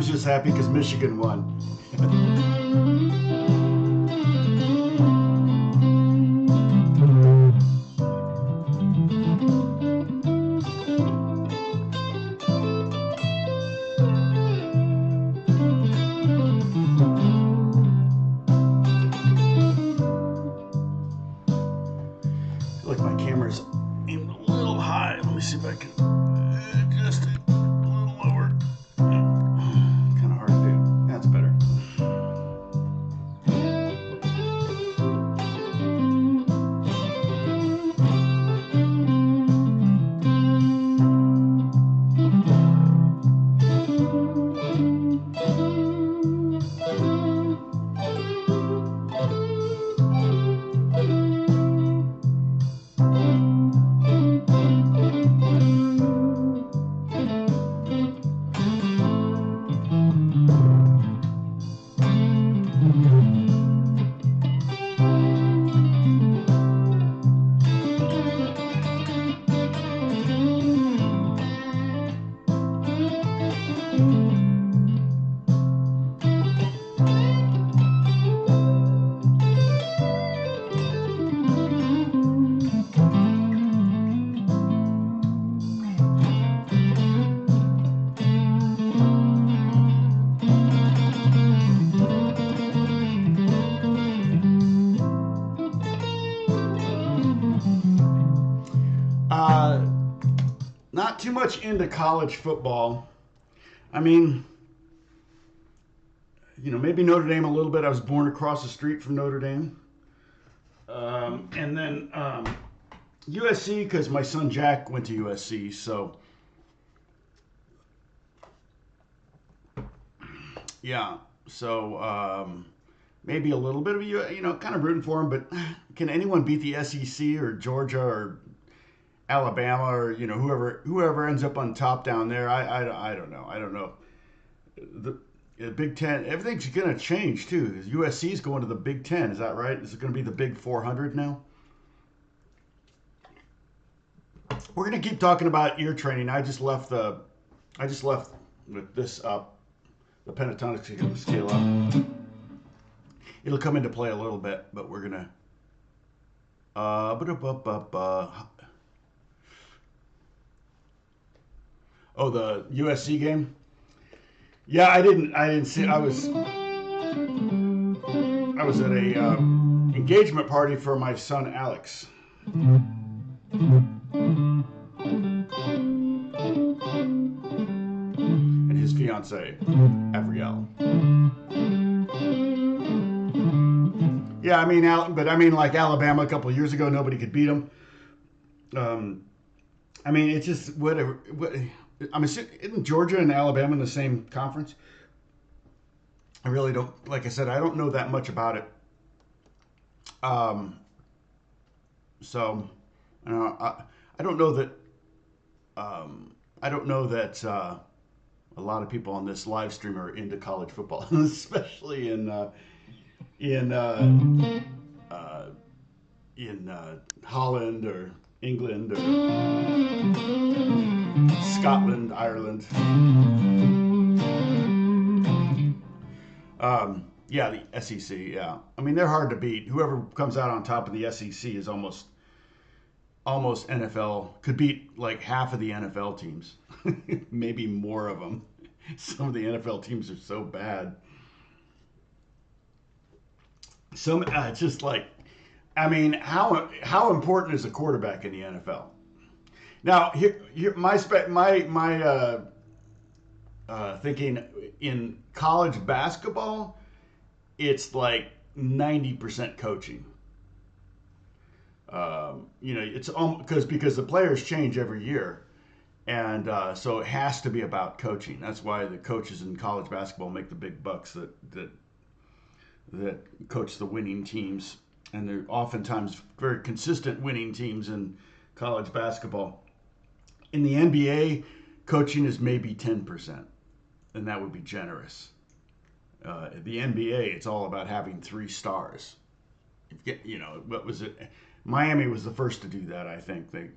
Sam's just happy because Michigan won. Look, my camera's aimed a little high. Let me see if I can adjust it a little lower. Kind of hard to do. That's better. Not too much into college football. I mean, you know, maybe Notre Dame a little bit. I was born across the street from Notre Dame. And then USC, because my son Jack went to USC. So, yeah. So, maybe a little bit of, you know, kind of rooting for him. But can anyone beat the SEC or Georgia or Alabama or, you know, whoever ends up on top down there? I don't know. I don't know. The Big Ten, everything's going to change too. USC is going to the Big Ten. Is that right? Is it going to be the Big 400 now? We're going to keep talking about ear training. I just left with this up, the pentatonic scale up. It'll come into play a little bit, but we're going to Oh, the USC game? Yeah, I didn't see. I was at a engagement party for my son Alex. And his fiance, Avriel. Yeah, I mean, like Alabama a couple of years ago, nobody could beat them. I mean, it's just whatever. I'm assuming, isn't Georgia and Alabama in the same conference? I really don't, like I said, I don't know that much about it. So, I don't know that, a lot of people on this live stream are into college football, especially in Holland or England or Scotland, Ireland. Yeah, the SEC, yeah. I mean, they're hard to beat. Whoever comes out on top of the SEC is almost NFL, could beat like half of the NFL teams. Maybe more of them. Some of the NFL teams are so bad. It's just like, I mean, how important is a quarterback in the NFL? Now, here my thinking in college basketball, it's like 90% coaching. You know, it's because the players change every year, and so it has to be about coaching. That's why the coaches in college basketball make the big bucks that coach the winning teams, and they're oftentimes very consistent winning teams in college basketball. In the NBA, coaching is maybe 10%, and that would be generous. The NBA, it's all about having 3 stars. You know, what was it? Miami was the first to do that, I think. They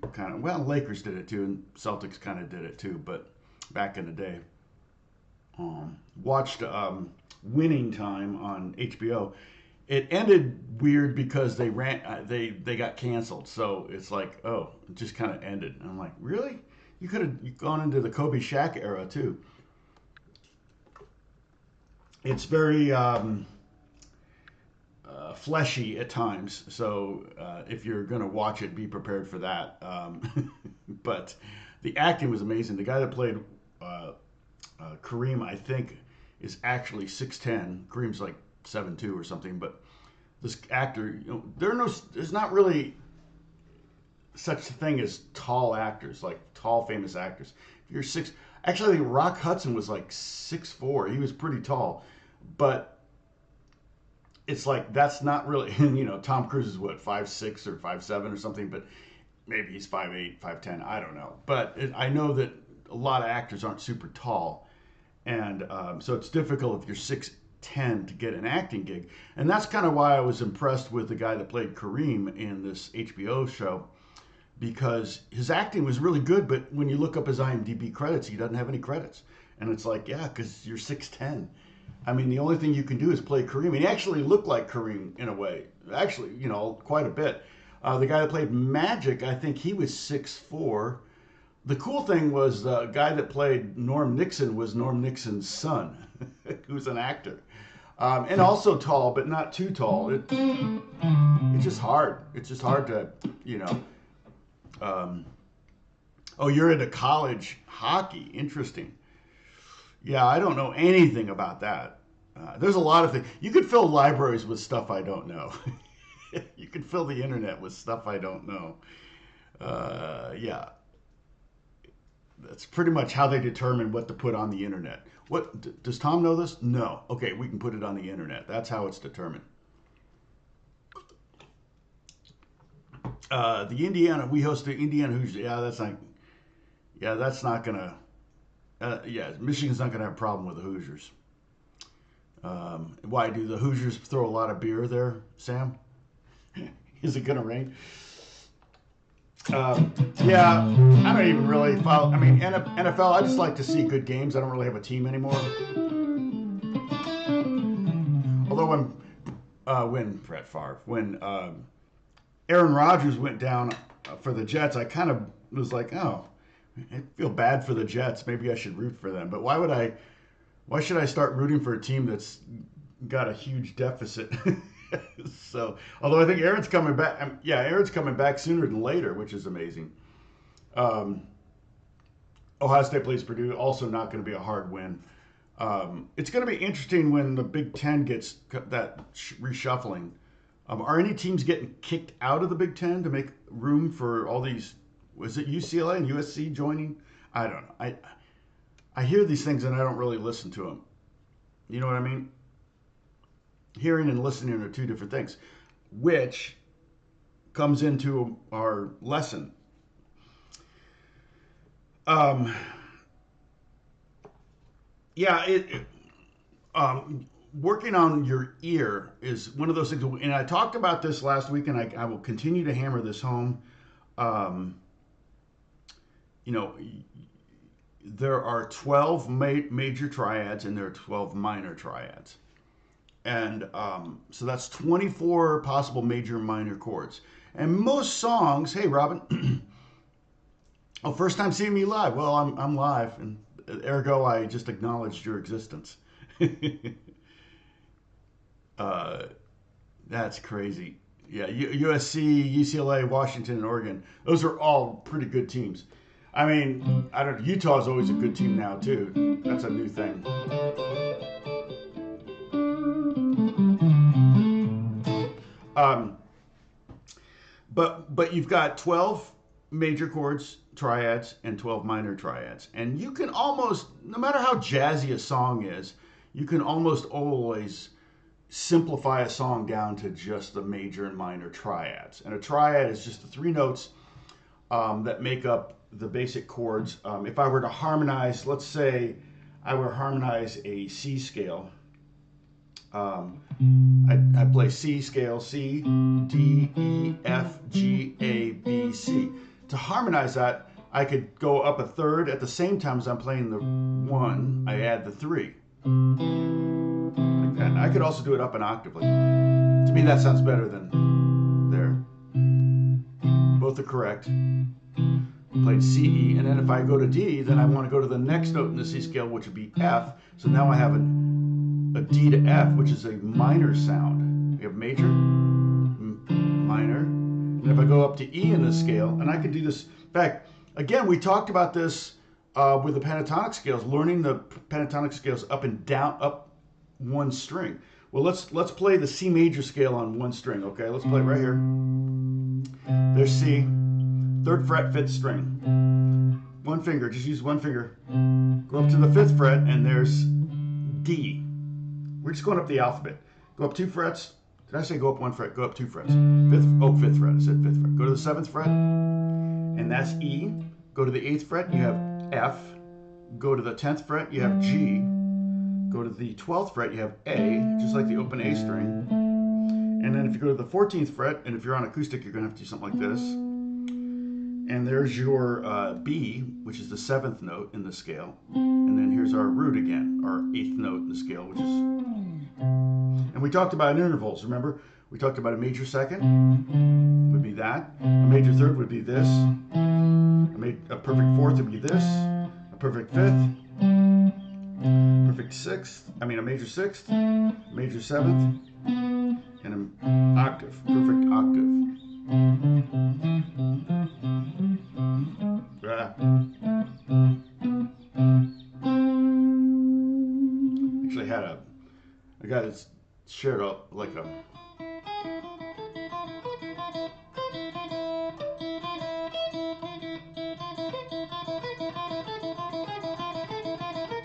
Lakers did it too, and Celtics kind of did it too, but back in the day. watched Winning Time on HBO. It ended weird because they got canceled. So it's like, oh, it just kind of ended. And I'm like, really? You could have gone into the Kobe Shaq era too. It's very fleshy at times. So if you're going to watch it, be prepared for that. But the acting was amazing. The guy that played Kareem, I think, is actually 6'10". Kareem's like 7'2" or something. But this actor, there's not really such a thing as tall actors, like tall famous actors. If you're six, actually, Rock Hudson was like 6'4". He was pretty tall, but it's like that's not really. Tom Cruise is what 5'6" or 5'7" or something, but maybe he's 5'8", 5'10". I don't know, but I know that a lot of actors aren't super tall, and so it's difficult if you're 6'10" to get an acting gig, and that's kind of why I was impressed with the guy that played Kareem in this HBO show, because his acting was really good, but when you look up his IMDb credits, he doesn't have any credits, and it's like, yeah, because you're 6'10". I mean, the only thing you can do is play Kareem, and he actually looked like Kareem in a way, actually, quite a bit. The guy that played Magic, I think he was 6'4". The cool thing was the guy that played Norm Nixon was Norm Nixon's son, who's an actor. And also tall, but not too tall. It's just hard. It's just hard to, oh, you're into college hockey. Interesting. Yeah, I don't know anything about that. There's a lot of things. You could fill libraries with stuff I don't know. You could fill the internet with stuff I don't know. Yeah. That's pretty much how they determine what to put on the internet. Does Tom know this? No. Okay, we can put it on the internet. That's how it's determined. We host the Indiana Hoosiers. That's not gonna. Michigan's not gonna have a problem with the Hoosiers. Why do the Hoosiers throw a lot of beer there, Sam? Is it gonna rain? Yeah, I don't even really follow. I mean, NFL, I just like to see good games. I don't really have a team anymore. Although when Brett Favre, when Aaron Rodgers went down for the Jets, I kind of was like, oh, I feel bad for the Jets. Maybe I should root for them. But why should I start rooting for a team that's got a huge deficit? So, although I think Aaron's coming back. Aaron's coming back sooner than later, which is amazing. Ohio State plays Purdue. Also not going to be a hard win. It's going to be interesting when the Big Ten gets that reshuffling. Are any teams getting kicked out of the Big Ten to make room for all these? Was it UCLA and USC joining? I don't know. I hear these things and I don't really listen to them. You know what I mean? Hearing and listening are two different things, which comes into our lesson. Working on your ear is one of those things, and I talked about this last week, and I will continue to hammer this home. There are 12 major triads and there are 12 minor triads. And so that's 24 possible major and minor chords. And most songs, hey, Robin, oh, first time seeing me live. Well, I'm live, and ergo, I just acknowledged your existence. That's crazy. Yeah, USC, UCLA, Washington, and Oregon. Those are all pretty good teams. I mean, Utah's always a good team now, too. That's a new thing. But you've got 12 major chords, triads, and 12 minor triads. And you can almost, no matter how jazzy a song is, you can almost always simplify a song down to just the major and minor triads. And a triad is just the three notes that make up the basic chords. If I were to harmonize, let's say I were to harmonize a C scale. I play C scale, C, D, E, F, G, A, B, C. To harmonize that, I could go up a third at the same time as I'm playing the 1. I add the 3. Like that. And I could also do it up an octave. To me, that sounds better than there. Both are correct. Played C, E, and then if I go to D, then I want to go to the next note in the C scale, which would be F. So now I have a D to F, which is a minor sound. We have major, minor, and if I go up to E in this scale, and I could do this. In fact, again, we talked about this with the pentatonic scales, learning the pentatonic scales up and down, up one string. Well, let's play the C major scale on one string. Okay, let's play it right here. There's C. 3rd fret, 5th string. One finger, just use one finger. Go up to the 5th fret, and there's D. We're just going up the alphabet. Go up 2 frets. Did I say go up 1 fret? Go up 2 frets. 5th fret. I said 5th fret. Go to the 7th fret, and that's E. Go to the 8th fret, you have F. Go to the 10th fret, you have G. Go to the 12th fret, you have A, just like the open A string. And then if you go to the 14th fret, and if you're on acoustic, you're going to have to do something like this. And there's your B, which is the 7th note in the scale. And then here's our root again, our 8th note in the scale, which is... And we talked about intervals, remember? We talked about a major second, would be that. A major third would be this. A perfect fourth would be this. A perfect fifth. Perfect sixth. I mean a major sixth. Major seventh. And an octave. Perfect octave. Actually had a guy that's shared up like a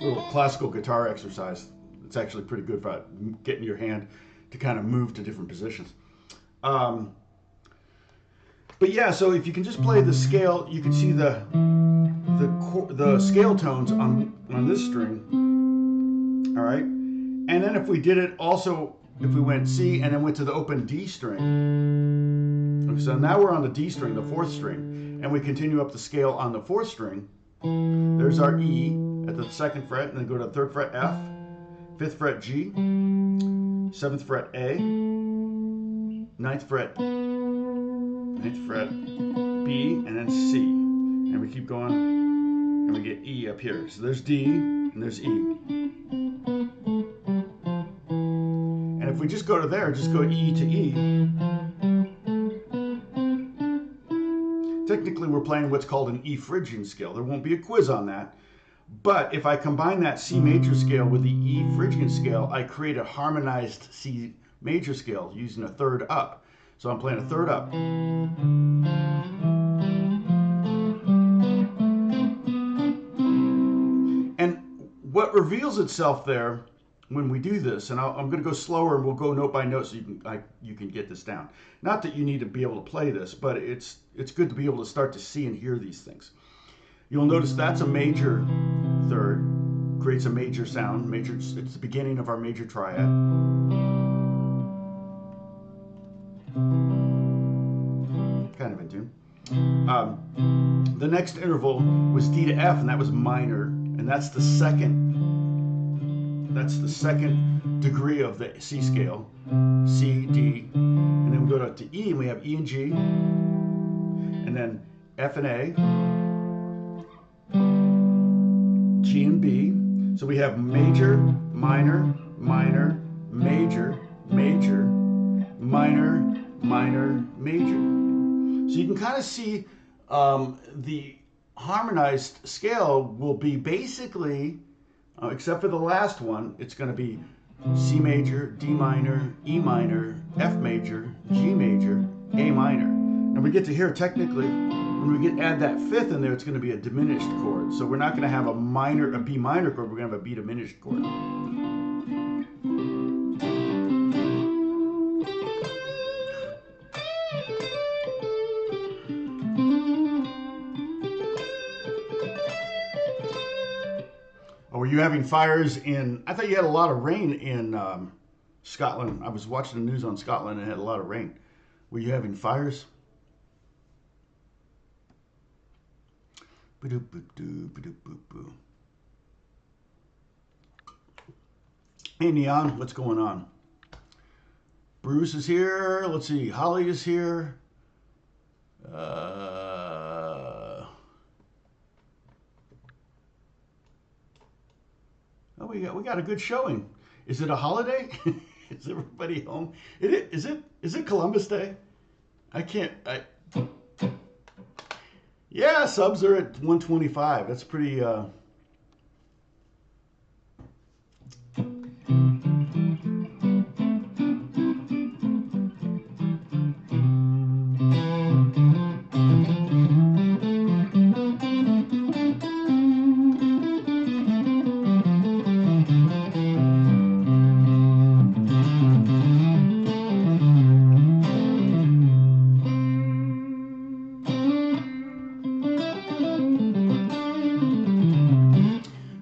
little classical guitar exercise. It's actually pretty good for getting your hand to kind of move to different positions. But yeah, so if you can just play the scale, you can see the scale tones on this string. All right, and then if we did it also, if we went C and then went to the open D string. Okay, so now we're on the D string, the 4th string, and we continue up the scale on the 4th string. There's our E at the 2nd fret, and then go to the 3rd fret F, 5th fret G, 7th fret A, 9th fret B, and then C. And we keep going, and we get E up here. So there's D, and there's E. And if we just go to there, just go E to E. Technically, we're playing what's called an E Phrygian scale. There won't be a quiz on that. But if I combine that C major scale with the E Phrygian scale, I create a harmonized C major scale using a third up. So I'm playing a third up. And what reveals itself there when we do this, and I'm going to go slower and we'll go note by note so you can get this down. Not that you need to be able to play this, but it's good to be able to start to see and hear these things. You'll notice that's a major third, creates a major sound. It's the beginning of our major triad. Kind of in tune. The next interval was D to F, and that was minor, and that's the second degree of the C scale. C, D, and then we go to E, and we have E and G, and then F and A, G and B. So we have major, minor, minor, major, major, minor, minor, major. So you can kind of see the harmonized scale will be basically, except for the last one, it's going to be C major, D minor, E minor, F major, G major, A minor. And we get to hear technically, when we add that 5th in there, it's going to be a diminished chord. So we're not going to have a B minor chord, we're going to have a B diminished chord. Were you having fires in, I thought you had a lot of rain in Scotland. I was watching the news on Scotland and it had a lot of rain. Were you having fires? Hey, Neon, what's going on? Bruce is here. Let's see. Holly is here. Oh, we got a good showing. Is it a holiday? Is everybody home? Is it Columbus Day? Yeah, subs are at 125. That's pretty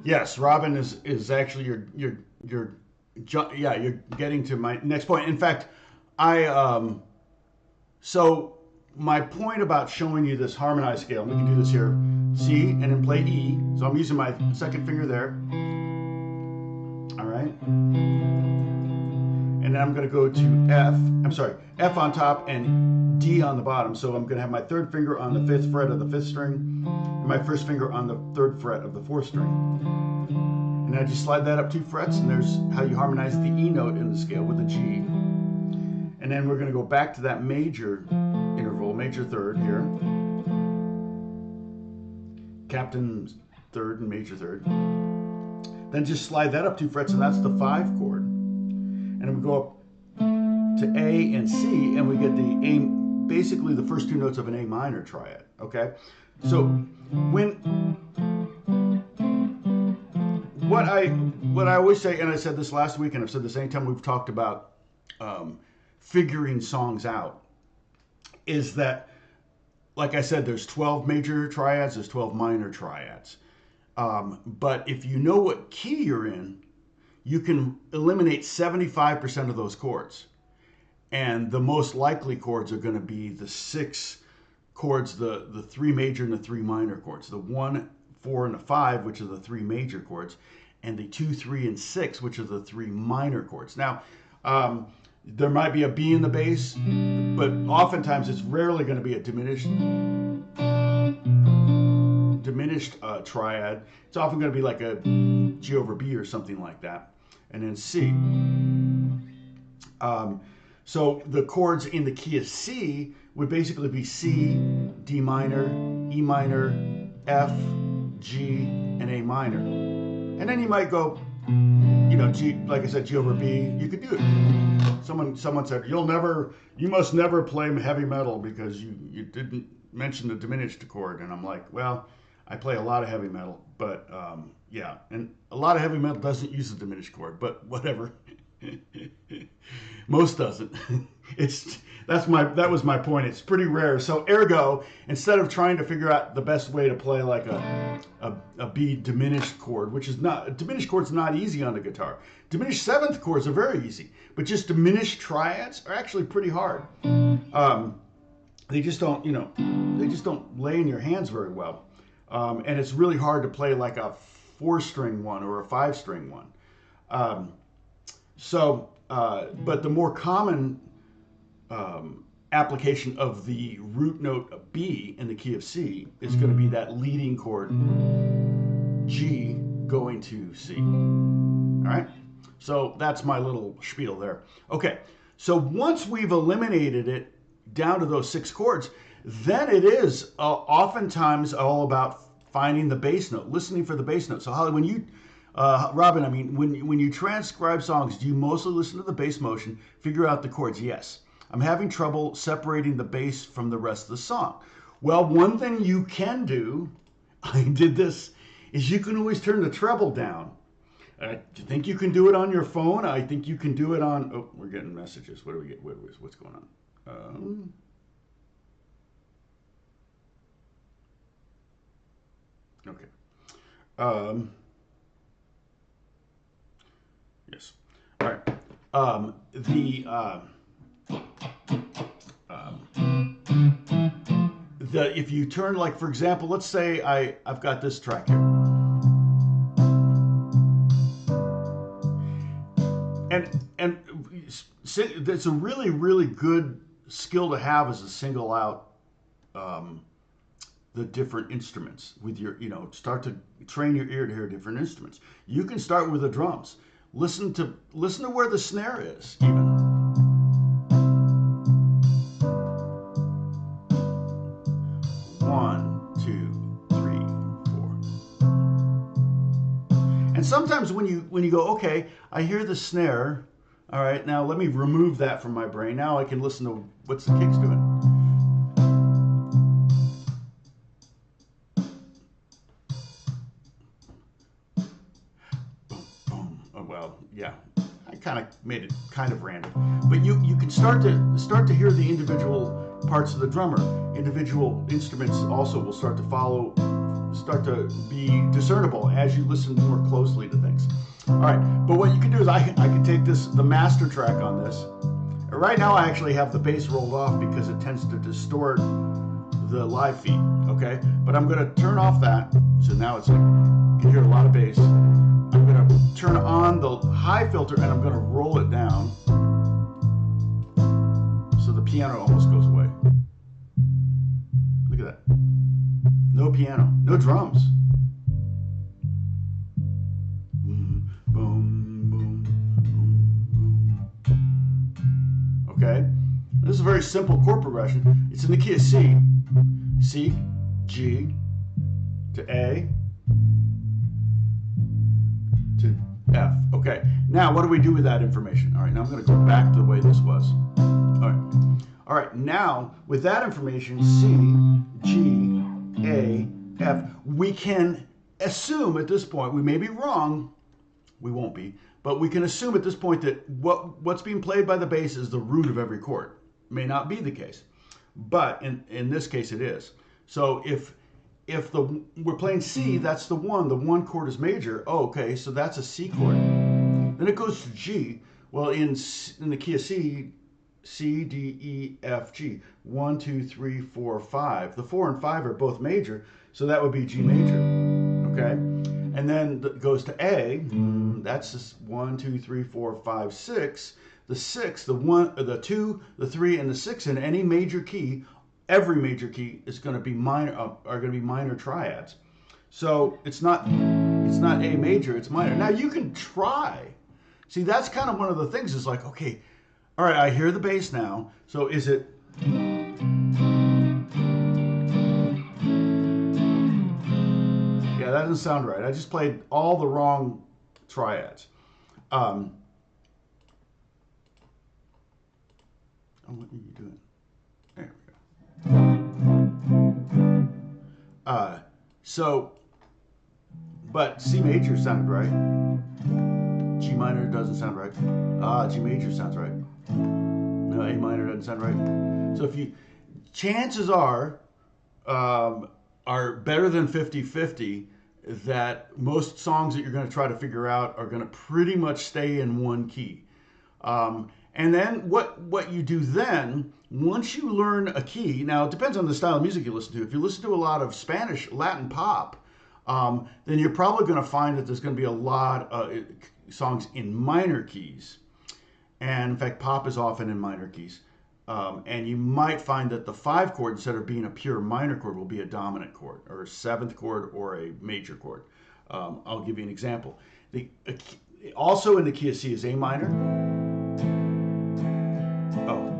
Yes, Robin is actually yeah, you're getting to my next point. In fact, so my point about showing you this harmonized scale, we can do this here, C and then play E. So I'm using my second finger there. All right. And then I'm going to go to F on top and D on the bottom. So I'm going to have my third finger on the 5th fret of the 5th string, and my first finger on the 3rd fret of the 4th string. And I just slide that up 2 frets, and there's how you harmonize the E note in the scale with the G. And then we're going to go back to that major interval, major third here. Captain third and major third. Then just slide that up 2 frets, and that's the 5 chord. And then we go up to A and C, and we get the A, basically the first 2 notes of an A minor triad. Okay, so what I always say, and I said this last week, and I've said this anytime we've talked about figuring songs out, is that, like I said, there's 12 major triads, there's 12 minor triads. But if you know what key you're in, you can eliminate 75% of those chords. And the most likely chords are going to be the 6 chords, the 3 major and the 3 minor chords. The 1, 4, and the 5, which are the 3 major chords, and the 2, 3, and 6, which are the 3 minor chords. Now, there might be a B in the bass, but oftentimes it's rarely going to be a diminished triad. It's often going to be like a G over B or something like that, and then C. So the chords in the key of C would basically be C, D minor, E minor, F, G, and A minor. And then you might go, G, like I said, G over B. You could do it. Someone said, you must never play heavy metal because you didn't mention the diminished chord. And I'm like, well, I play a lot of heavy metal, but yeah, and a lot of heavy metal doesn't use the diminished chord, but whatever. Most doesn't. That was my point. It's pretty rare. So ergo, instead of trying to figure out the best way to play like a B diminished chord, which is not, a diminished chord's not easy on the guitar. Diminished 7th chords are very easy, but just diminished triads are actually pretty hard. They just don't, they just don't lay in your hands very well. And it's really hard to play like a 4-string one or a 5-string one. But the more common application of the root note B in the key of C is going to be that leading chord G going to C. All right? So that's my little spiel there. Okay, so once we've eliminated it down to those 6 chords, then it is oftentimes all about finding the bass note, listening for the bass note. So Holly, when you Robin, I mean, when you transcribe songs, do you mostly listen to the bass motion, figure out the chords? Yes. I'm having trouble separating the bass from the rest of the song. Well, one thing you can do, I did this, is you can always turn the treble down. Do you think you can do it on your phone? I think you can do it on, oh, we're getting messages. What do we get? What's going on? Okay. Yes. All right. if you turn, like, for example, let's say I've got this track here. And it's a really, really good skill to have, is to single out the different instruments with your, start to train your ear to hear different instruments. You can start with the drums. Listen to where the snare is, even. One, two, three, four. And sometimes when you go, okay, I hear the snare. All right, now let me remove that from my brain. Now I can listen to what's the kicks doing. Boom, boom. Oh, well, yeah. I kind of made it kind of random, but you can start to hear the individual parts of the drummer. Individual instruments also will start to be discernible as you listen more closely to things. All right, but what you can do is I can take the master track on this. Right now I actually have the bass rolled off because it tends to distort the live feed, okay? But I'm gonna turn off that, so now it's like, you can hear a lot of bass. I'm gonna turn on the high filter and I'm gonna roll it down so the piano almost goes away. Look at that. No piano, no drums. Boom, boom, boom, boom, boom. Okay? This is a very simple chord progression. It's in the key of C. C, G, to A, to F. Okay, now what do we do with that information? All right, now I'm going to go back to the way this was. All right, now with that information, C, G, A, F, we can assume at this point, we may be wrong, we won't be, but we can assume at this point that what's being played by the bass is the root of every chord. May not be the case, but in this case it is. So if we're playing C, that's the one chord is major. Oh, okay, so that's a C chord. Then it goes to G. Well, in the key of C, C, D, E, F, G. 1, 2, 3, 4, 5. The 4 and 5 are both major, so that would be G major. Okay, and then it goes to A. That's just 1, 2, 3, 4, 5, 6. The 6, the 1, the 2, the 3, and the 6 in any major key. Every major key is going to be minor, are going to be minor triads. So it's not A major, it's minor. Now you can try. See, that's kind of one of the things. Is like, okay, all right, I hear the bass now. So is it? Yeah, that doesn't sound right. I just played all the wrong triads. Oh, what are you doing? There we go. But C major sounded right. G minor doesn't sound right. G major sounds right. No, A minor doesn't sound right. So chances are better than 50-50 that most songs that you're going to try to figure out are going to pretty much stay in one key. And then what you do then, once you learn a key, now it depends on the style of music you listen to. If you listen to a lot of Spanish, Latin pop, then you're probably going to find that there's going to be a lot of songs in minor keys. And in fact, pop is often in minor keys. And you might find that the 5 chord, instead of being a pure minor chord, will be a dominant chord, or a 7th chord, or a major chord. I'll give you an example. Also in the key of C is A minor. Oh.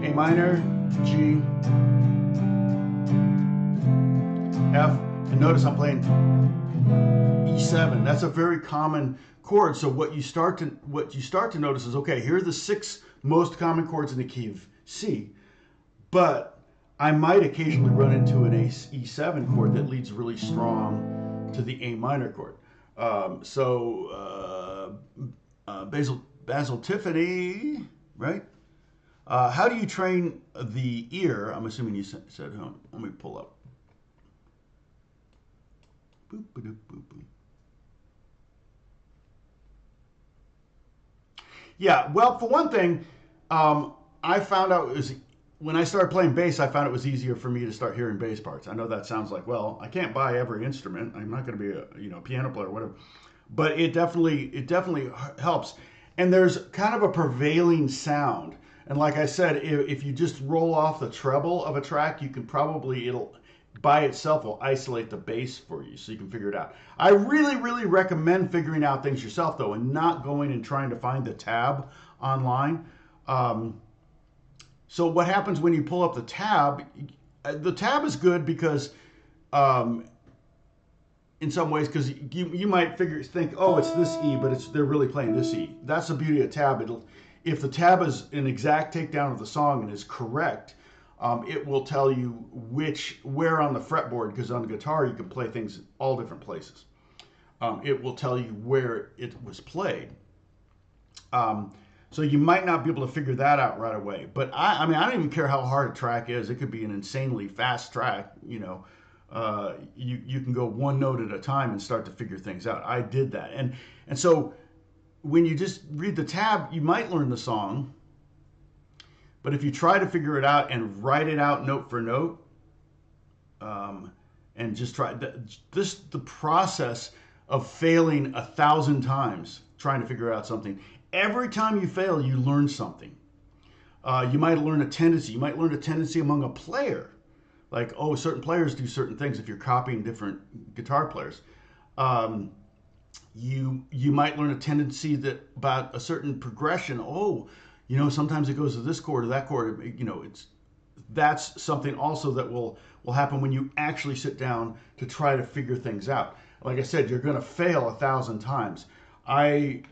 A minor, G, F, and notice I'm playing E7. That's a very common chord. So what you start to notice is, okay, here are the 6 most common chords in the key of C, but I might occasionally run into an E7 chord that leads really strong to the A minor chord. Basil Tiffany, right? How do you train the ear? I'm assuming you said, let me pull up. Boop, boop, boop, boop. Yeah, well, for one thing, I found out it was when I started playing bass. I found it was easier for me to start hearing bass parts. I know that sounds like, well, I can't buy every instrument. I'm not going to be a piano player or whatever, but it definitely helps. And there's kind of a prevailing sound. And like I said, if you just roll off the treble of a track, you can probably it'll by itself will isolate the bass for you so you can figure it out. I really, really recommend figuring out things yourself though and not going and trying to find the tab online. Um, so what happens when you pull up the tab? The tab is good because um, in some ways because you might think, oh, it's this E, but they're really playing this E. That's the beauty of tab. If the tab is an exact takedown of the song and is correct, it will tell you where on the fretboard, because on the guitar you can play things all different places. It will tell you where it was played. So you might not be able to figure that out right away. But I mean, I don't even care how hard a track is. It could be an insanely fast track. You can go one note at a time and start to figure things out. I did that, and so when you just read the tab, you might learn the song. But if you try to figure it out and write it out note for note, and just try the process of failing 1,000 times trying to figure out something. Every time you fail, you learn something. You might learn a tendency. You might learn a tendency among a player. Like, oh, certain players do certain things if you're copying different guitar players. You might learn a tendency about a certain progression. Oh, sometimes it goes to this chord or that chord. That's something also that will happen when you actually sit down to try to figure things out. Like I said, you're going to fail 1,000 times. I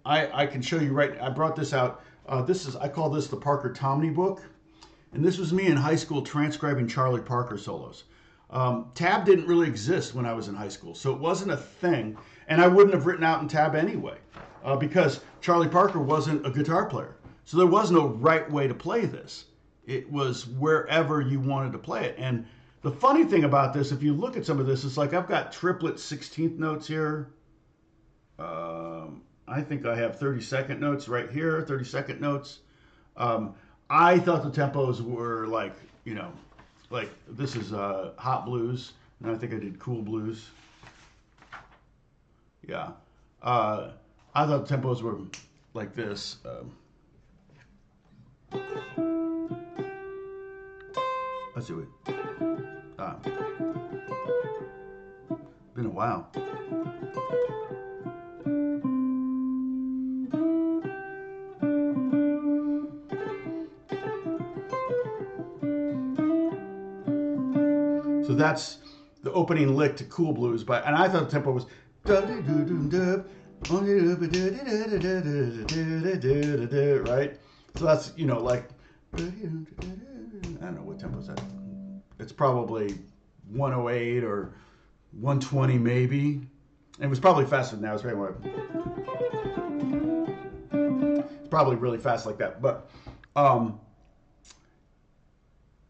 can show you right. I brought this out. I call this the Parker Tomney book, and this was me in high school transcribing Charlie Parker solos. Tab didn't really exist when I was in high school, so it wasn't a thing, and I wouldn't have written out in tab anyway, because Charlie Parker wasn't a guitar player. So there was no right way to play this. It was wherever you wanted to play it. And the funny thing about this, if you look at some of this, it's like I've got triplet 16th notes here. I think I have 32nd notes right here, 32nd notes. I thought the tempos were like this is hot blues, and I think I did cool blues. Yeah. I thought the tempos were like this. Let's do it. Been a while. So that's the opening lick to Cool Blues, and I thought the tempo was right. So that's like I don't know what tempo is that. It's probably 108 or 120 maybe. And it was probably faster than that. It's probably really fast like that. But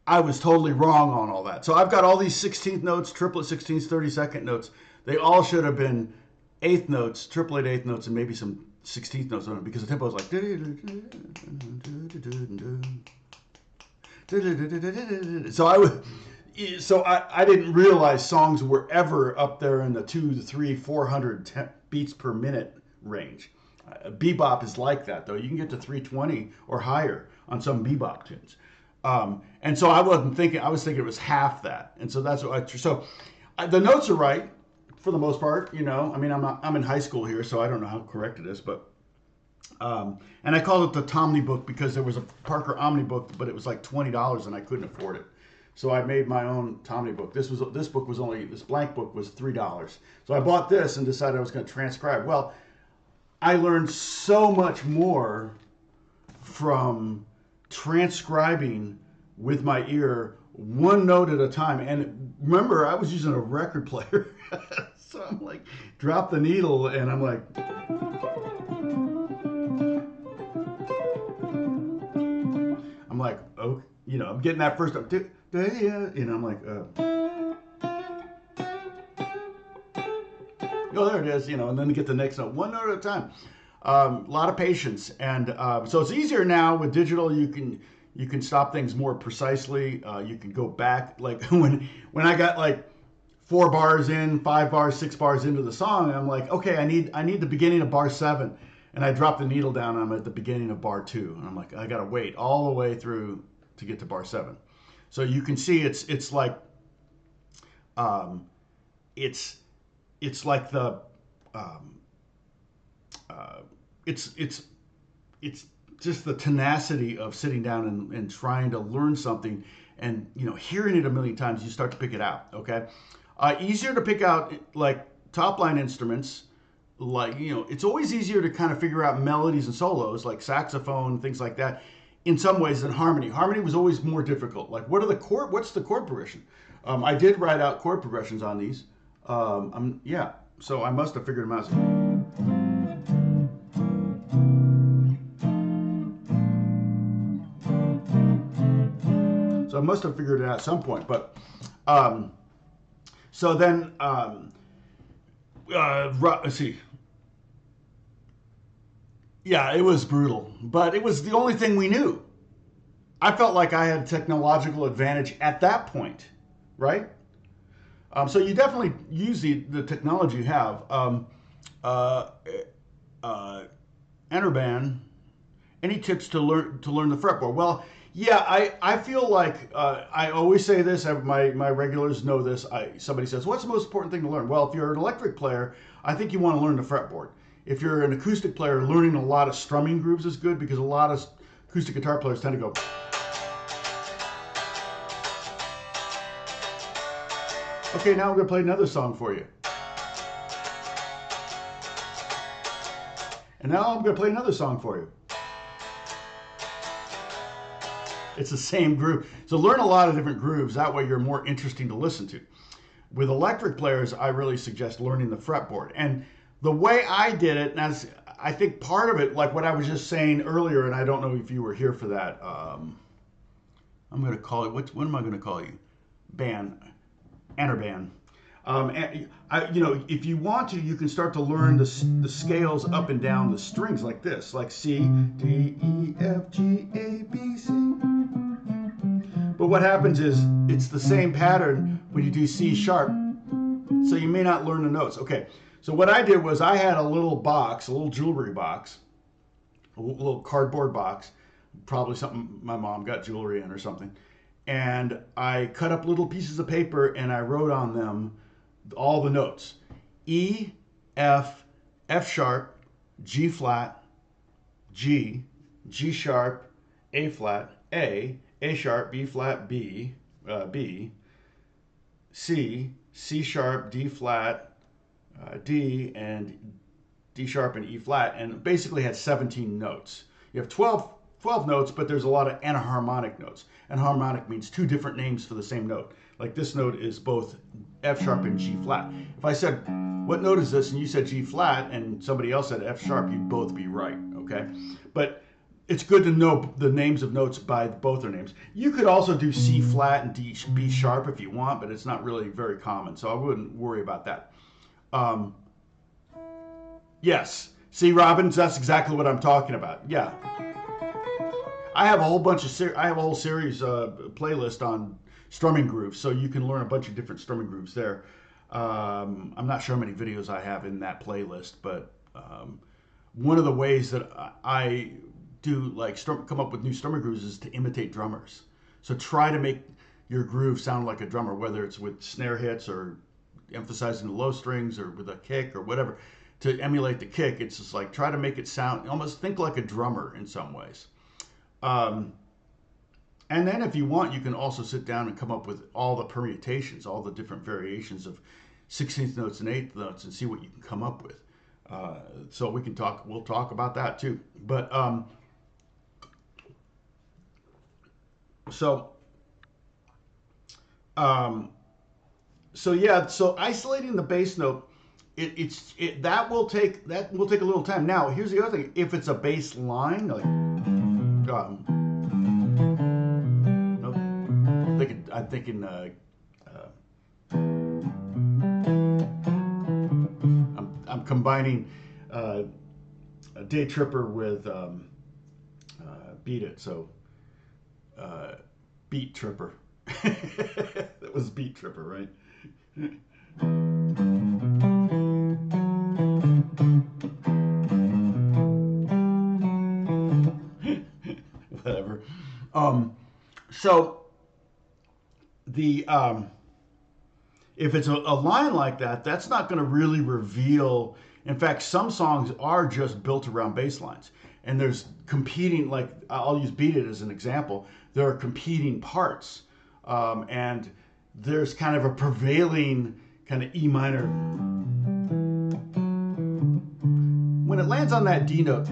I was totally wrong on all that. So I've got all these 16th notes, triplet 16th, 32nd notes. They all should have been 8th notes, triplet 8th notes, and maybe some 16th notes on it, because the tempo is like. So I didn't realize songs were ever up there in the 200 to 300, 400 beats per minute range. Bebop is like that, though. You can get to 320 or higher on some bebop tunes. And so I wasn't thinking. I was thinking it was half that. And so that's what. The notes are right for the most part. I mean, I'm in high school here, so I don't know how correct it is, but. And I called it the Tomney book because there was a Parker Omni book, but it was like $20 and I couldn't afford it. So I made my own Tomney book. This blank book was $3. So I bought this and decided I was going to transcribe. Well, I learned so much more from transcribing with my ear, one note at a time. And remember, I was using a record player. So I'm like, drop the needle, and I'm like. I'm like, oh, I'm getting that first up, I'm like, oh, there it is, and then get the next note, one note at a time. A lot of patience, and so it's easier now with digital. You can stop things more precisely. You can go back, like when I got like 4 bars in, 5 bars, 6 bars into the song, I'm like, okay, I need the beginning of bar 7, and I drop the needle down. And I'm at the beginning of bar 2, and I'm like, I gotta wait all the way through to get to bar 7. So you can see it's like um, it's like the um, uh, it's just the tenacity of sitting down and trying to learn something, and hearing it a million times, you start to pick it out. Okay, easier to pick out like top line instruments. Like it's always easier to kind of figure out melodies and solos like saxophone, things like that, in some ways than harmony. Harmony was always more difficult. Like what's the chord progression? I did write out chord progressions on these. Yeah, so I must have figured them out. So I must have figured it out at some point. But so then let's see. Yeah, it was brutal, but it was the only thing we knew. I felt like I had a technological advantage at that point, right? So you definitely use the technology you have. Uh, Enterband. Any tips to learn the fretboard? Well, yeah, I feel like I always say this. My regulars know this. Somebody says, "What's the most important thing to learn?" Well, if you're an electric player, I think you want to learn the fretboard. If you're an acoustic player, learning a lot of strumming grooves is good, because a lot of acoustic guitar players tend to go. Okay, now I'm going to play another song for you. And now I'm going to play another song for you. It's the same groove. So learn a lot of different grooves. That way you're more interesting to listen to. With electric players, I really suggest learning the fretboard. And the way I did it, and I think part of it, like what I was just saying earlier, and I don't know if you were here for that. I'm going to call it, what am I going to call you? Enterband. If you want to, you can start to learn the scales up and down the strings like this, like C, D, E, F, G, A, B, C. But what happens is it's the same pattern when you do C sharp, so you may not learn the notes. Okay, so what I did was I had a little box, a little jewelry box, a little cardboard box, probably something my mom got jewelry in or something, and I cut up little pieces of paper and I wrote on them all the notes: E, F, F sharp, G flat, G, G sharp, A flat, A sharp, B flat, B, B, C, C sharp, D flat, D, and D sharp and E flat, and basically had 17 notes. You have 12 notes, but there's a lot of enharmonic notes. Enharmonic means two different names for the same note. Like this note is both F sharp and G flat. If I said, what note is this? And you said G flat, and somebody else said F sharp, you'd both be right, okay? But it's good to know the names of notes by both their names. You could also do C flat and B sharp if you want, but it's not really very common, so I wouldn't worry about that. Yes, see, Robbins, that's exactly what I'm talking about. Yeah, I have a whole bunch of I have a whole series playlist on strumming grooves, so you can learn a bunch of different strumming grooves there. I'm not sure how many videos I have in that playlist, but one of the ways that I do come up with new strumming grooves is to imitate drummers. So try to make your groove sound like a drummer, whether it's with snare hits or emphasizing the low strings or with a kick or whatever. To emulate the kick, it's just like try to make it sound, almost think like a drummer in some ways. And then if you want, you can also sit down and come up with all the permutations, all the different variations of 16th notes and 8th notes, and see what you can come up with. So we'll talk about that too. But so yeah, so isolating the bass note, that will take a little time. Now, here's the other thing: if it's a bass line, like nope, I'm thinking I'm combining a day tripper with beat it. So beat tripper. That was beat tripper, right? Whatever. So the if it's a line like that, that's not going to really reveal. In fact, some songs are just built around bass lines, and there's competing. Like I'll use "Beat It" as an example. There are competing parts, and there's kind of a prevailing kind of E minor. When it lands on that D note,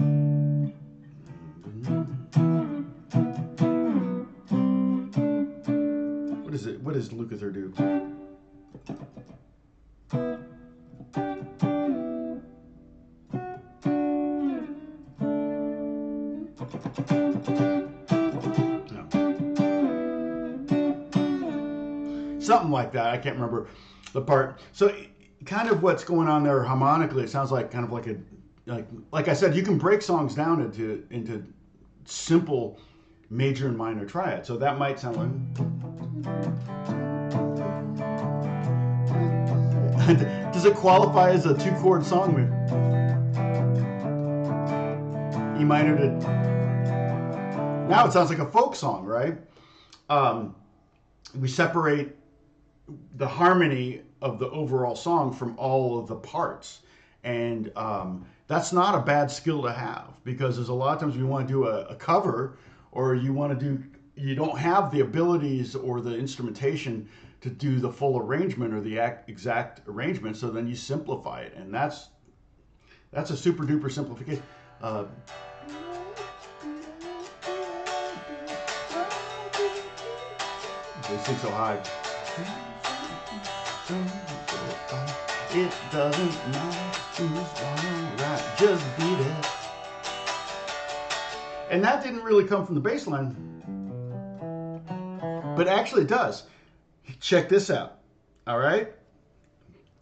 what is it? What does Lukather do? Something like that. I can't remember the part. So kind of what's going on there harmonically, it sounds like kind of like a like I said, you can break songs down into simple major and minor triad. So that might sound like does it qualify as a 2-chord song? E minor to now it sounds like a folk song, right? We separate the harmony of the overall song from all of the parts, and that's not a bad skill to have, because there's a lot of times we want to do a cover, or you don't have the abilities or the instrumentation to do the full arrangement or the exact arrangement, so then you simplify it, and that's a super duper simplification. They sing so high. It doesn't matter who's gonna write, just beat it. And that didn't really come from the bass line, but actually it does. Check this out. All right?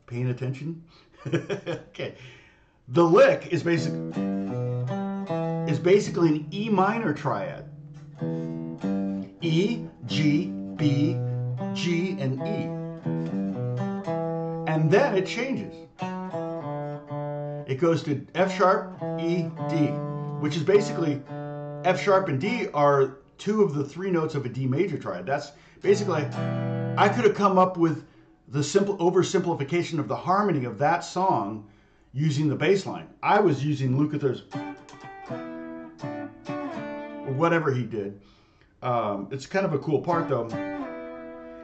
Paying attention? Okay. The lick is basically an E minor triad. E, G, B, G, and E. And then it changes. It goes to F sharp, E, D, which is basically F sharp and D are 2 of the 3 notes of a D major triad. That's basically, I could have come up with the simple oversimplification of the harmony of that song using the bass line. I was using Lukather's, or whatever he did. It's kind of a cool part though.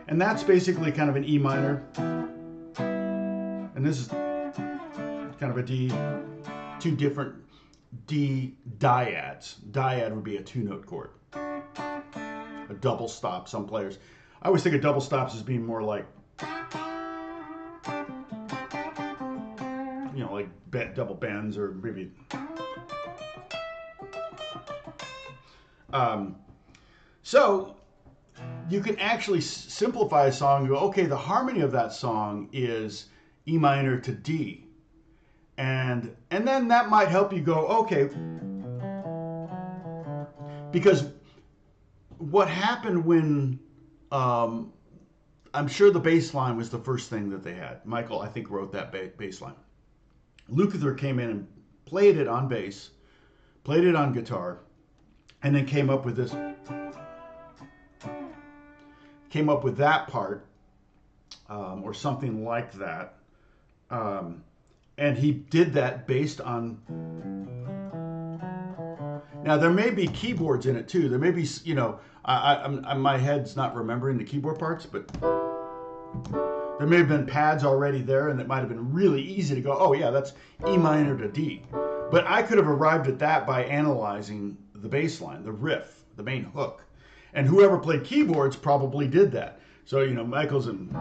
And that's basically kind of an E minor. And this is kind of a D, 2 different D dyads. Dyad would be a 2-note chord. A double stop, some players. I always think of double stops as being more like, like double bends, or maybe. So you can actually simplify a song and go, okay, the harmony of that song is E minor to D. And then that might help you go, okay, because what happened when, I'm sure the bass line was the first thing that they had. Michael, I think, wrote that bass line. Lukather came in and played it on bass, played it on guitar, and then came up with this. Came up with that part, or something like that. And he did that based on. Now there may be keyboards in it too. There may be, my head's not remembering the keyboard parts, but there may have been pads already there, and it might have been really easy to go, oh yeah, that's E minor to D. But I could have arrived at that by analyzing the bass line, the riff, the main hook. And whoever played keyboards probably did that. So, Michael's in.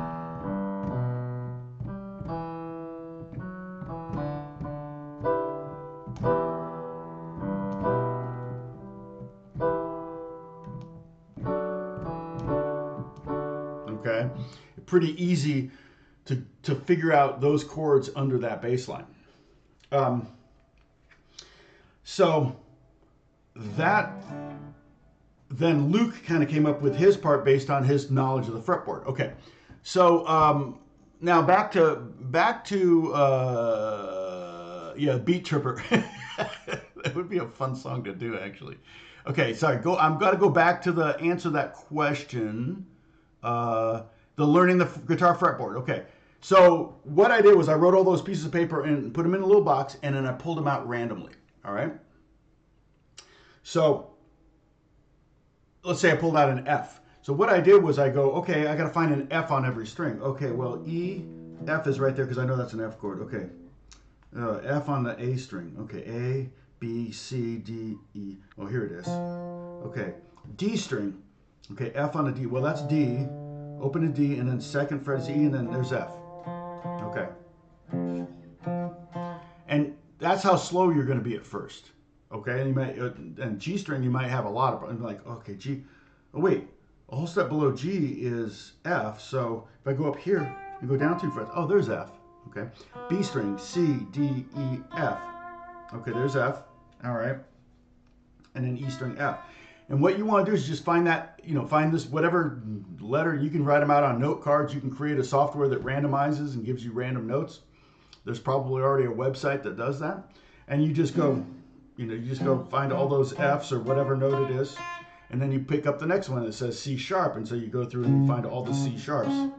Okay? Pretty easy to figure out those chords under that bass line. So that then Luke kind of came up with his part based on his knowledge of the fretboard. Okay, so now back to yeah, Beat Tripper. That would be a fun song to do, actually. Okay, sorry. I'm got to go back to the answer that question. The learning the guitar fretboard. Okay, so what I did was I wrote all those pieces of paper and put them in a little box, and then I pulled them out randomly. All right. So let's say I pulled out an F. So what I did was I go, okay, I got to find an F on every string. Okay, well, E, F is right there because I know that's an F chord. Okay, F on the A string. Okay, A, B, C, D, E. Oh, here it is. Okay, D string. Okay, F on the D. Well, that's D. Open a D, and then second fret is E, and then there's F. Okay. And that's how slow you're going to be at first. Okay, and you might, and G string, you might have a lot of, like, okay, G, oh wait, a whole step below G is F, so if I go up here and go down 2 frets, oh, there's F, okay. B string, C, D, E, F, okay, there's F, all right, and then E string, F. And what you want to do is just find that, find this, whatever letter, you can write them out on note cards, you can create a software that randomizes and gives you random notes. There's probably already a website that does that, and you just go, you just go find all those Fs or whatever note it is, and then you pick up the next one that says C sharp, and so you go through and you find all the C sharps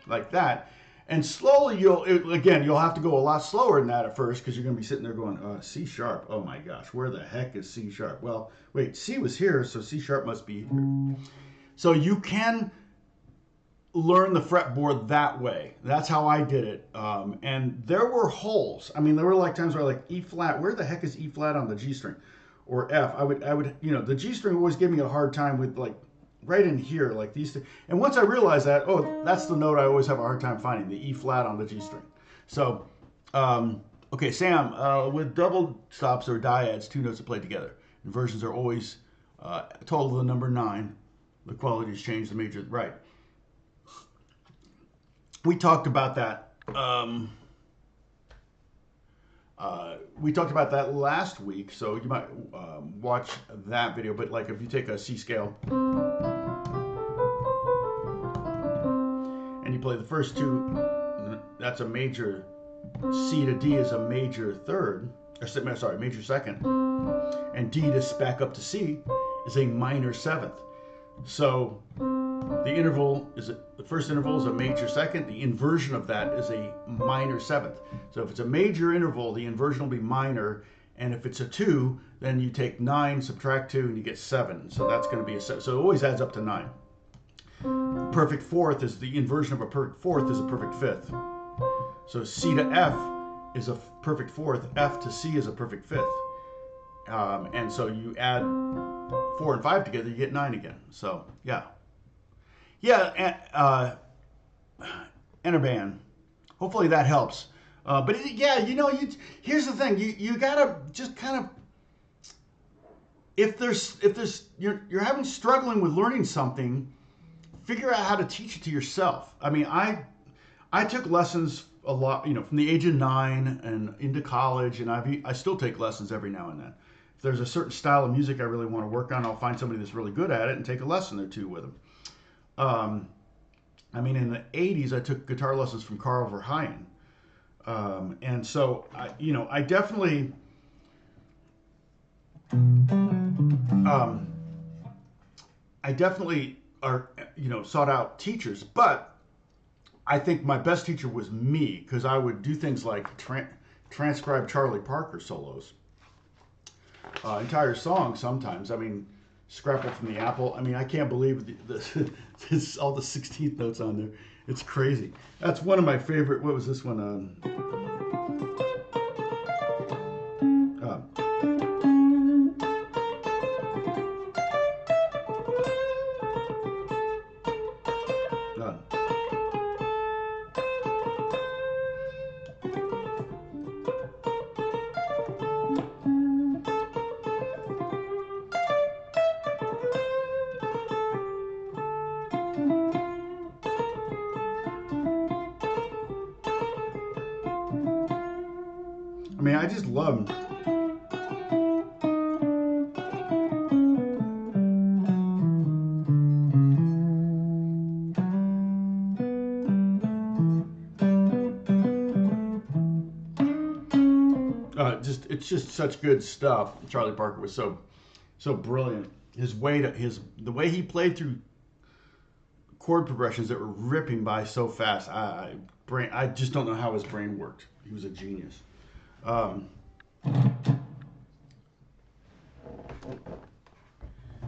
like that. And slowly you'll have to go a lot slower than that at first because you're going to be sitting there going, C sharp, oh my gosh, where the heck is C sharp? Well, wait, C was here, so C sharp must be here. So you can learn the fretboard that way. That's how I did it. And there were holes. I mean, there were like times where like E flat, where the heck is E flat on the G string? Or F. I would, the G string always gave me a hard time with like right in here, like these things. And once I realized that, oh, that's the note I always have a hard time finding, the E flat on the G string. So, okay, Sam, with double stops or dyads, 2 notes are played together. Inversions are always total of the number 9. The qualities change the major, right. We talked about that. We talked about that last week, so you might watch that video. But like, if you take a C scale and you play the first 2, that's a major. C to D is a major third, or sorry, major second, and D to back up to C is a minor 7th. So the interval is the first interval is a major second. The inversion of that is a minor 7th. So if it's a major interval, the inversion will be minor, and if it's a 2, then you take 9, subtract 2, and you get 7. So that's going to be a 7. So it always adds up to 9. Perfect fourth is the inversion of a perfect fourth is a perfect 5th. So C to F is a perfect 4th. F to C is a perfect 5th. And so you add 4 and 5 together, you get 9 again. So yeah. Yeah, enter band. Hopefully that helps. But here's the thing. You gotta just kind of, if you're having struggling with learning something, figure out how to teach it to yourself. I mean, I took lessons a lot, from the age of 9 and into college, and I still take lessons every now and then. If there's a certain style of music I really want to work on, I'll find somebody that's really good at it and take a lesson or 2 with them. I mean, in the 80s, I took guitar lessons from Carl Verheyen. And so, I definitely, sought out teachers, but I think my best teacher was me, because I would do things like transcribe Charlie Parker solos, entire songs sometimes. I mean, Scrapple from the Apple. I mean, I can't believe all the 16th notes on there. It's crazy. That's one of my favorite. What was this one? I mean, I just love it's just such good stuff. Charlie Parker was so brilliant. The way he played through chord progressions that were ripping by so fast. I just don't know how his brain worked. He was a genius.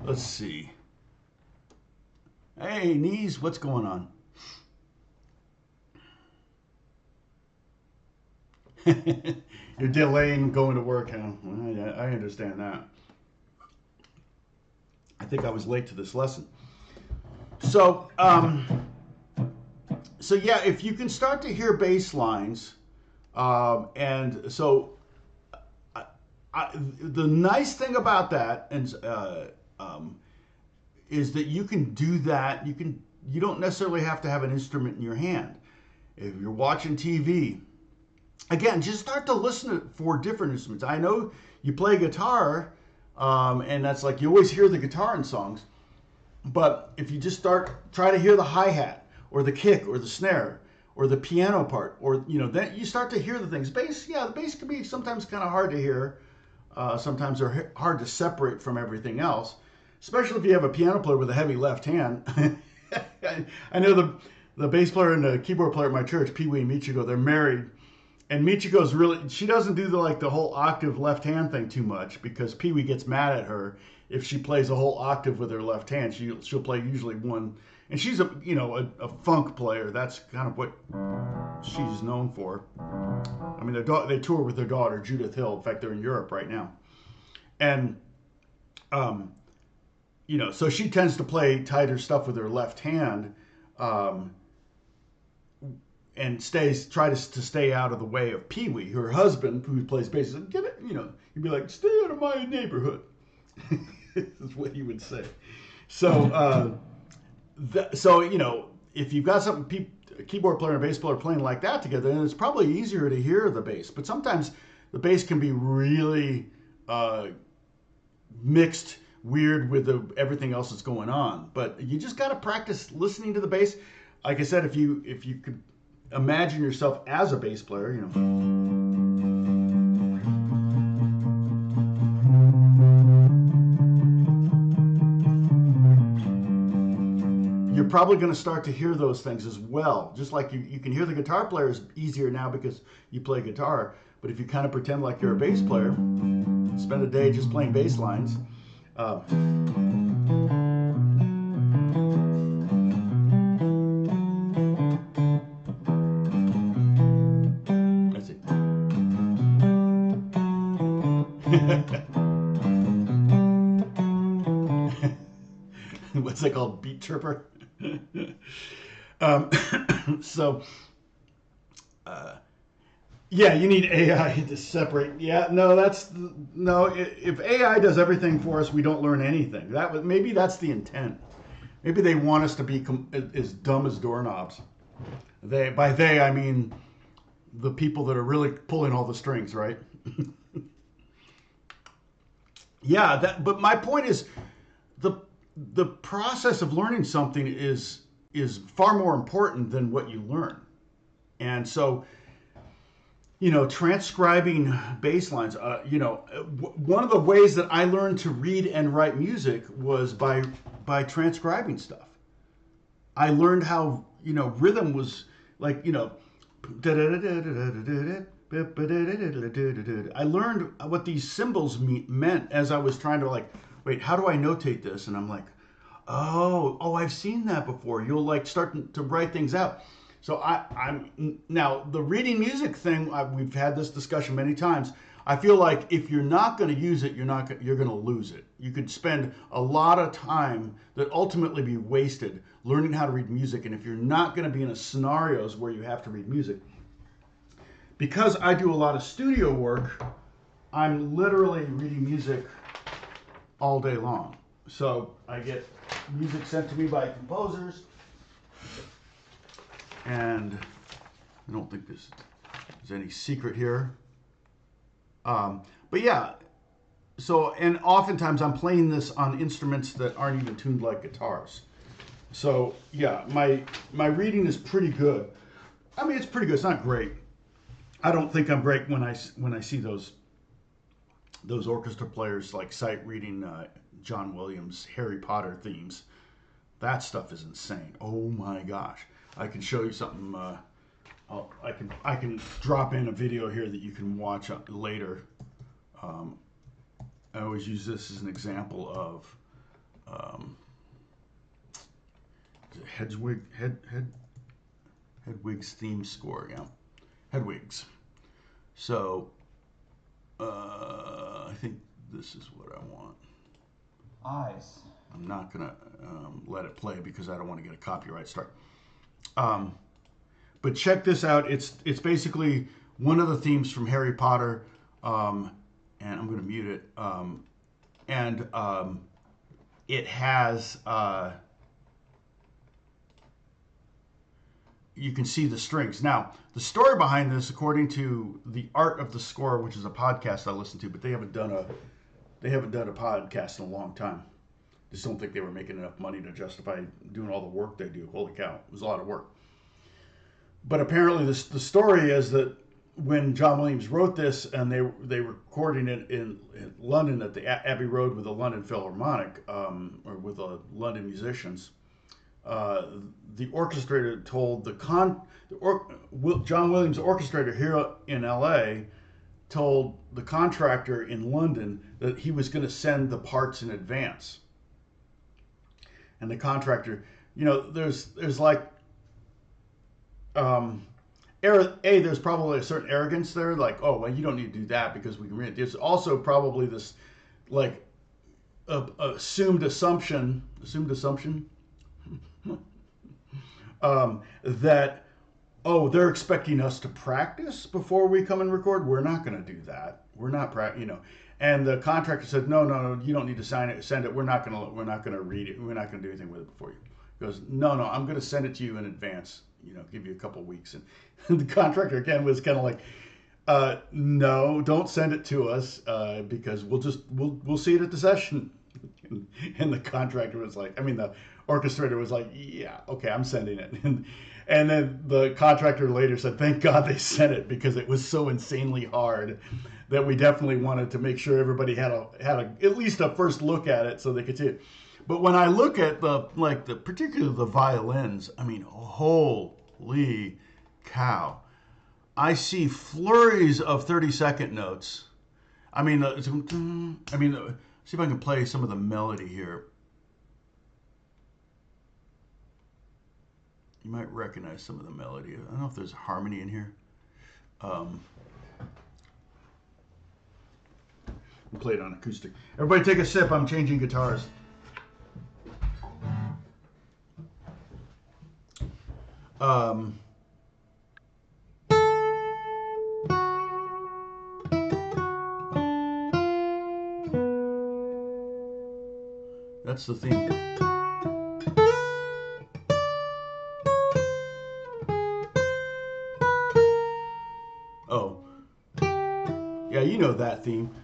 Let's see. Hey, knees, what's going on? You're delaying going to work, huh? Well, I understand that. I think I was late to this lesson. So, yeah, if you can start to hear bass lines, and so the nice thing about that is that you can do that. You don't necessarily have to have an instrument in your hand. If you're watching TV, again, just start to listen for different instruments. I know you play guitar, and that's like you always hear the guitar in songs. But if you just try to hear the hi-hat or the kick or the snare or the piano part, or then you start to hear the things. Bass, the bass can be sometimes kind of hard to hear. Sometimes they're hard to separate from everything else, especially if you have a piano player with a heavy left hand. I know the bass player and the keyboard player at my church, Pee Wee and Michiko, they're married. And Michiko's she doesn't do the whole octave left hand thing too much, because Pee Wee gets mad at her if she plays a whole octave with her left hand. She'll play usually one, and she's a funk player. That's kind of what she's known for. I mean, they tour with their daughter Judith Hill. In fact, they're in Europe right now, and so she tends to play tighter stuff with her left hand. And tries to stay out of the way of Pee Wee, her husband, who plays bass. Get it, he'd be like, "Stay out of my neighborhood." That's what he would say. So, if you've got a keyboard player and a bass player playing like that together, then it's probably easier to hear the bass. But sometimes the bass can be really mixed, weird with everything else that's going on. But you just got to practice listening to the bass. Like I said, if you could imagine yourself as a bass player, you're probably going to start to hear those things as well. Just like you can hear the guitar players easier now because you play guitar. But if you kind of pretend like you're a bass player, spend a day just playing bass lines. What's that called? Beat chirper. Yeah, you need AI to separate. Yeah, no, if AI does everything for us, we don't learn anything. Maybe that's the intent. Maybe they want us to be as dumb as doorknobs. By they, I mean the people that are really pulling all the strings, right? Yeah, but my point is the process of learning something is far more important than what you learn. And so, transcribing bass lines, one of the ways that I learned to read and write music was by transcribing stuff. I learned how, rhythm was like, I learned what these symbols meant as I was trying to wait, how do I notate this? And I'm like, oh, I've seen that before. You'll start to write things out. So I'm now the reading music thing. We've had this discussion many times. I feel like if you're not going to use it, you're going to lose it. You could spend a lot of time that ultimately be wasted learning how to read music. And if you're not going to be in scenarios where you have to read music, because I do a lot of studio work, I'm literally reading music all day long. So I get music sent to me by composers, and I don't think there's any secret here. But yeah, so, and oftentimes I'm playing this on instruments that aren't even tuned like guitars. So yeah, my reading is pretty good. I mean, it's pretty good. It's not great. I don't think I'm great when I see those those orchestra players like sight reading John Williams Harry Potter themes. That stuff is insane. Oh my gosh! I can show you something. I can drop in a video here that you can watch later. I always use this as an example of Hedwig's theme score. Yeah, Hedwig's. So I think this is what I want. Eyes. I'm not gonna let it play because I don't want to get a copyright strike. But check this out. It's basically one of the themes from Harry Potter, and I'm going to mute it. It has you can see the strings. Now, the story behind this, according to the Art of the Score, which is a podcast I listen to, but they haven't done a podcast in a long time. Just don't think they were making enough money to justify doing all the work they do. Holy cow, it was a lot of work. But apparently, the story is that when John Williams wrote this, and they were recording it in London at the Abbey Road with the London Philharmonic, or with the London musicians, the orchestrator told John Williams' orchestrator here in L.A. told the contractor in London that he was going to send the parts in advance. And the contractor, there's like, there's probably a certain arrogance there, like, oh, well, you don't need to do that because we can read it. There's also probably this, like, assumed assumption that, oh, they're expecting us to practice before we come and record. We're not going to do that. We're not And the contractor said, no, you don't need to send it. We're not going to read it. We're not going to do anything with it before you. He goes, no, I'm going to send it to you in advance. Give you a couple weeks. And the contractor again was kind of like, no, don't send it to us because we'll see it at the session. And the contractor was like, the orchestrator was like, yeah, okay, I'm sending it. And then the contractor later said, thank God they sent it because it was so insanely hard that we definitely wanted to make sure everybody had at least a first look at it so they could see it. But when I look at particularly the violins, holy cow. I see flurries of 30-second notes. See if I can play some of the melody here. You might recognize some of the melody. I don't know if there's harmony in here. I'll play it on acoustic. Everybody take a sip. I'm changing guitars. That's the theme. Oh. Yeah, you know that theme.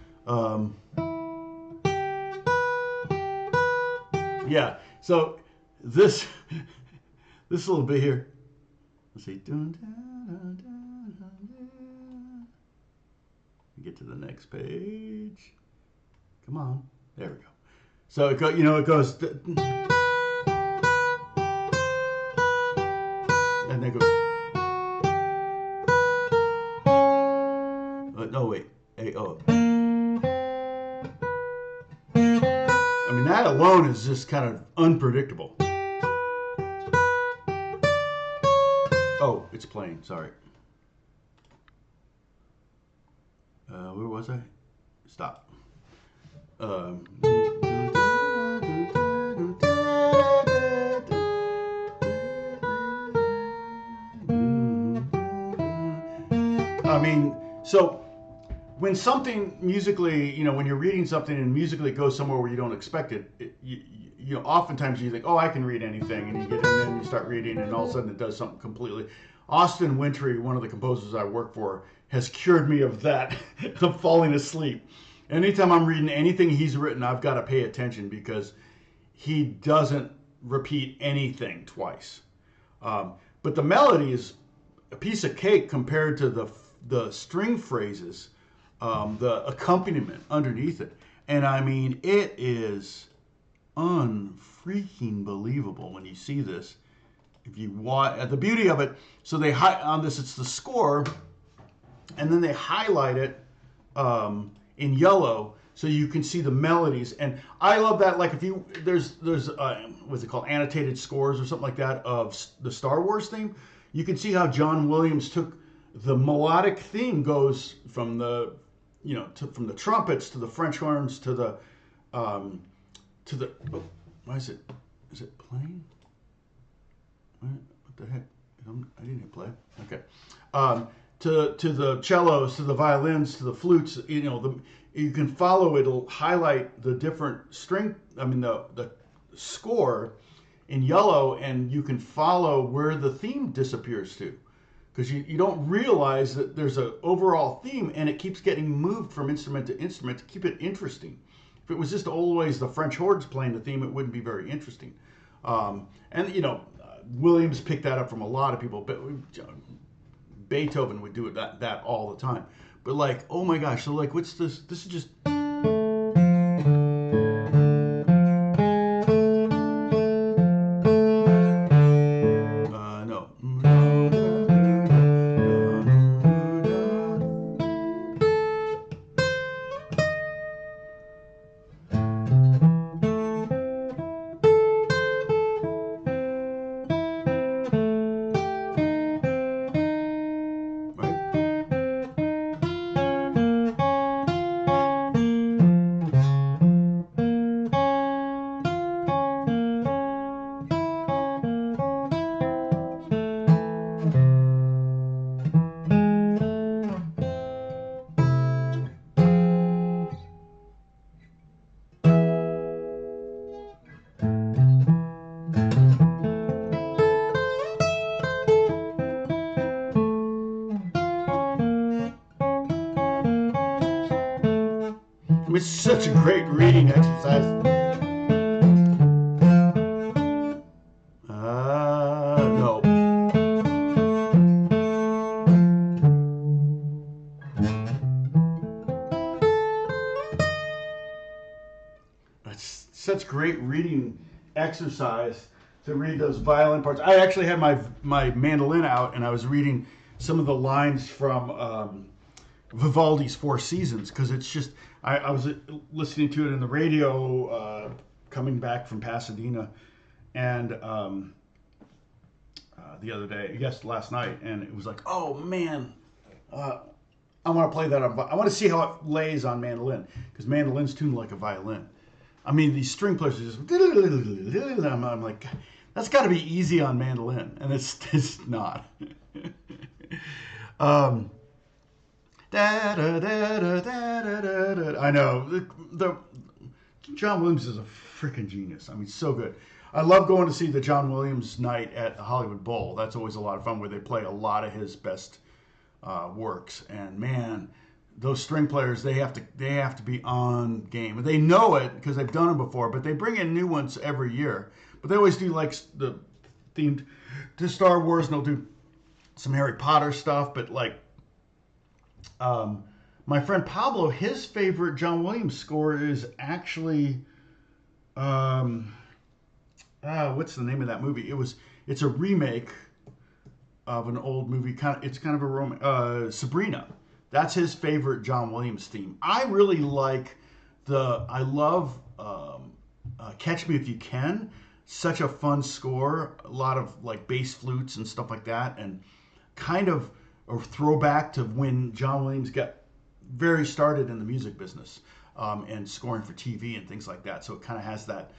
Yeah, so this little bit here. Let's see. Get to the next page. Come on. There we go. So it goes. And then goes. No, wait. That alone is just kind of unpredictable. Oh, it's playing. Sorry. Where was I? Stop. So when something musically, when you're reading something and musically it goes somewhere where you don't expect it, oftentimes you think, oh, I can read anything, and you get in there and you start reading, and all of a sudden it does something completely. Austin Wintry, one of the composers I work for, has cured me of that, of falling asleep. Anytime I'm reading anything he's written, I've got to pay attention because he doesn't repeat anything twice. But the melody is a piece of cake compared to the string phrases the accompaniment underneath it. And I mean, it is unfreaking believable when you see this. If you want the beauty of it, so they on this, it's the score, and then they highlight it in yellow so you can see the melodies. And I love that. Like if you there's what's it called, annotated scores or something like that of the Star Wars theme. You can see how John Williams took the melodic theme, goes from the from the trumpets to the French horns to the oh, why is it playing? What the heck? I didn't hit play. Okay. To the cellos, to the violins, to the flutes. You can follow. It'll highlight the different string. I mean the score in yellow, and you can follow where the theme disappears to, because you don't realize that there's an overall theme, and it keeps getting moved from instrument to instrument to keep it interesting. If it was just always the French horns playing the theme, it wouldn't be very interesting. Williams picked that up from a lot of people, but Beethoven would do it that all the time. But like, oh my gosh, so like, what's this? This is just. No. It's such a great reading exercise. No. It's such great reading exercise to read those violin parts. I actually had my mandolin out, and I was reading some of the lines from Vivaldi's Four Seasons, because it's just, I was listening to it in the radio coming back from Pasadena, and the other day, I guess last night, and it was like, oh man, I want to play that on, I want to see how it lays on mandolin, because mandolin's tuned like a violin. I mean, these string players are just, I'm like, that's got to be easy on mandolin, and it's not. I know. The John Williams is a freaking genius. I mean, so good. I love going to see the John Williams night at the Hollywood Bowl. That's always a lot of fun, where they play a lot of his best works. And man, those string players, they have to be on game. They know it because they've done them before, but they bring in new ones every year. But they always do like the themed to Star Wars, and they'll do some Harry Potter stuff. But like, my friend Pablo, his favorite John Williams score is actually, what's the name of that movie? It's a remake of an old movie. It's kind of a Sabrina. That's his favorite John Williams theme. I really like I love Catch Me If You Can. Such a fun score. A lot of like bass flutes and stuff like that, and kind of a throwback to when John Williams got very started in the music business, and scoring for TV and things like that. So it kind of has that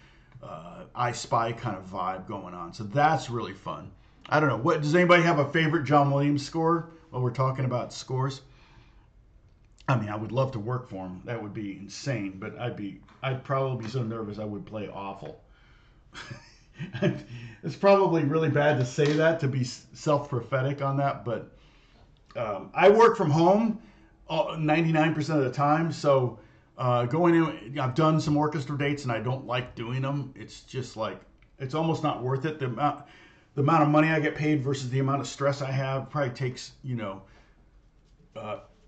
I Spy kind of vibe going on. So that's really fun. I don't know. Does anybody have a favorite John Williams score while we're talking about scores? I mean, I would love to work for him. That would be insane, but I'd probably be so nervous I would play awful. It's probably really bad to say that, to be self-prophetic on that, but I work from home 99% of the time, so going in, I've done some orchestra dates, and I don't like doing them. It's just like, it's almost not worth it. The amount of money I get paid versus the amount of stress I have probably takes,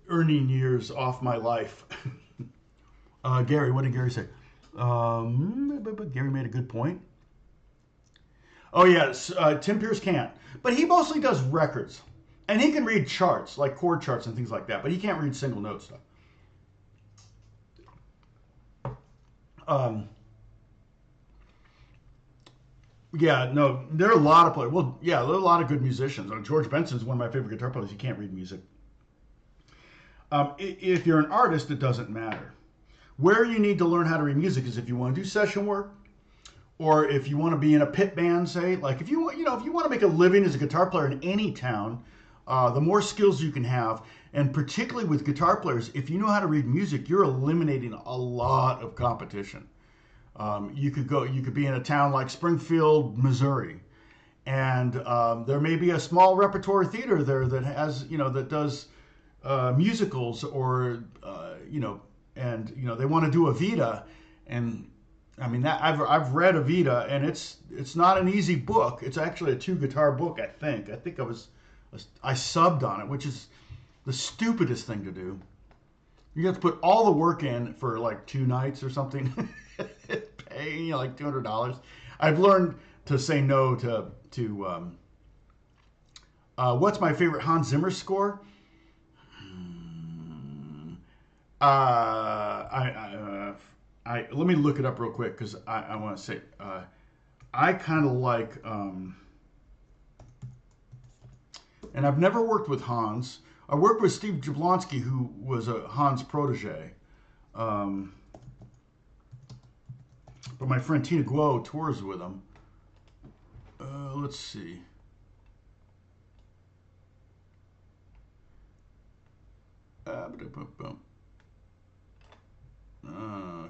earning years off my life. Gary, what did Gary say? Gary made a good point. Oh yes, Tim Pierce can't, but he mostly does records, and he can read charts like chord charts and things like that. But he can't read single note stuff. Yeah, no, there are a lot of players. Well, yeah, there are a lot of good musicians. George Benson's one of my favorite guitar players. He can't read music. If you're an artist, it doesn't matter. Where you need to learn how to read music is if you want to do session work, or if you want to be in a pit band, say, like if you want, if you want to make a living as a guitar player in any town, the more skills you can have, and particularly with guitar players, if you know how to read music, you're eliminating a lot of competition. You could be in a town like Springfield, Missouri, and there may be a small repertory theater there that has, that does musicals, or and they want to do a Vita, and I mean that I've read Evita, and it's not an easy book. It's actually a 2-guitar book, I think. I subbed on it, which is the stupidest thing to do. You have to put all the work in for like 2 nights or something, pay like $200. I've learned to say no to what's my favorite Hans Zimmer score? Let me look it up real quick because I want to say I kind of like, and I've never worked with Hans. I worked with Steve Jablonski, who was a Hans protege. But my friend Tina Guo tours with him. Let's see.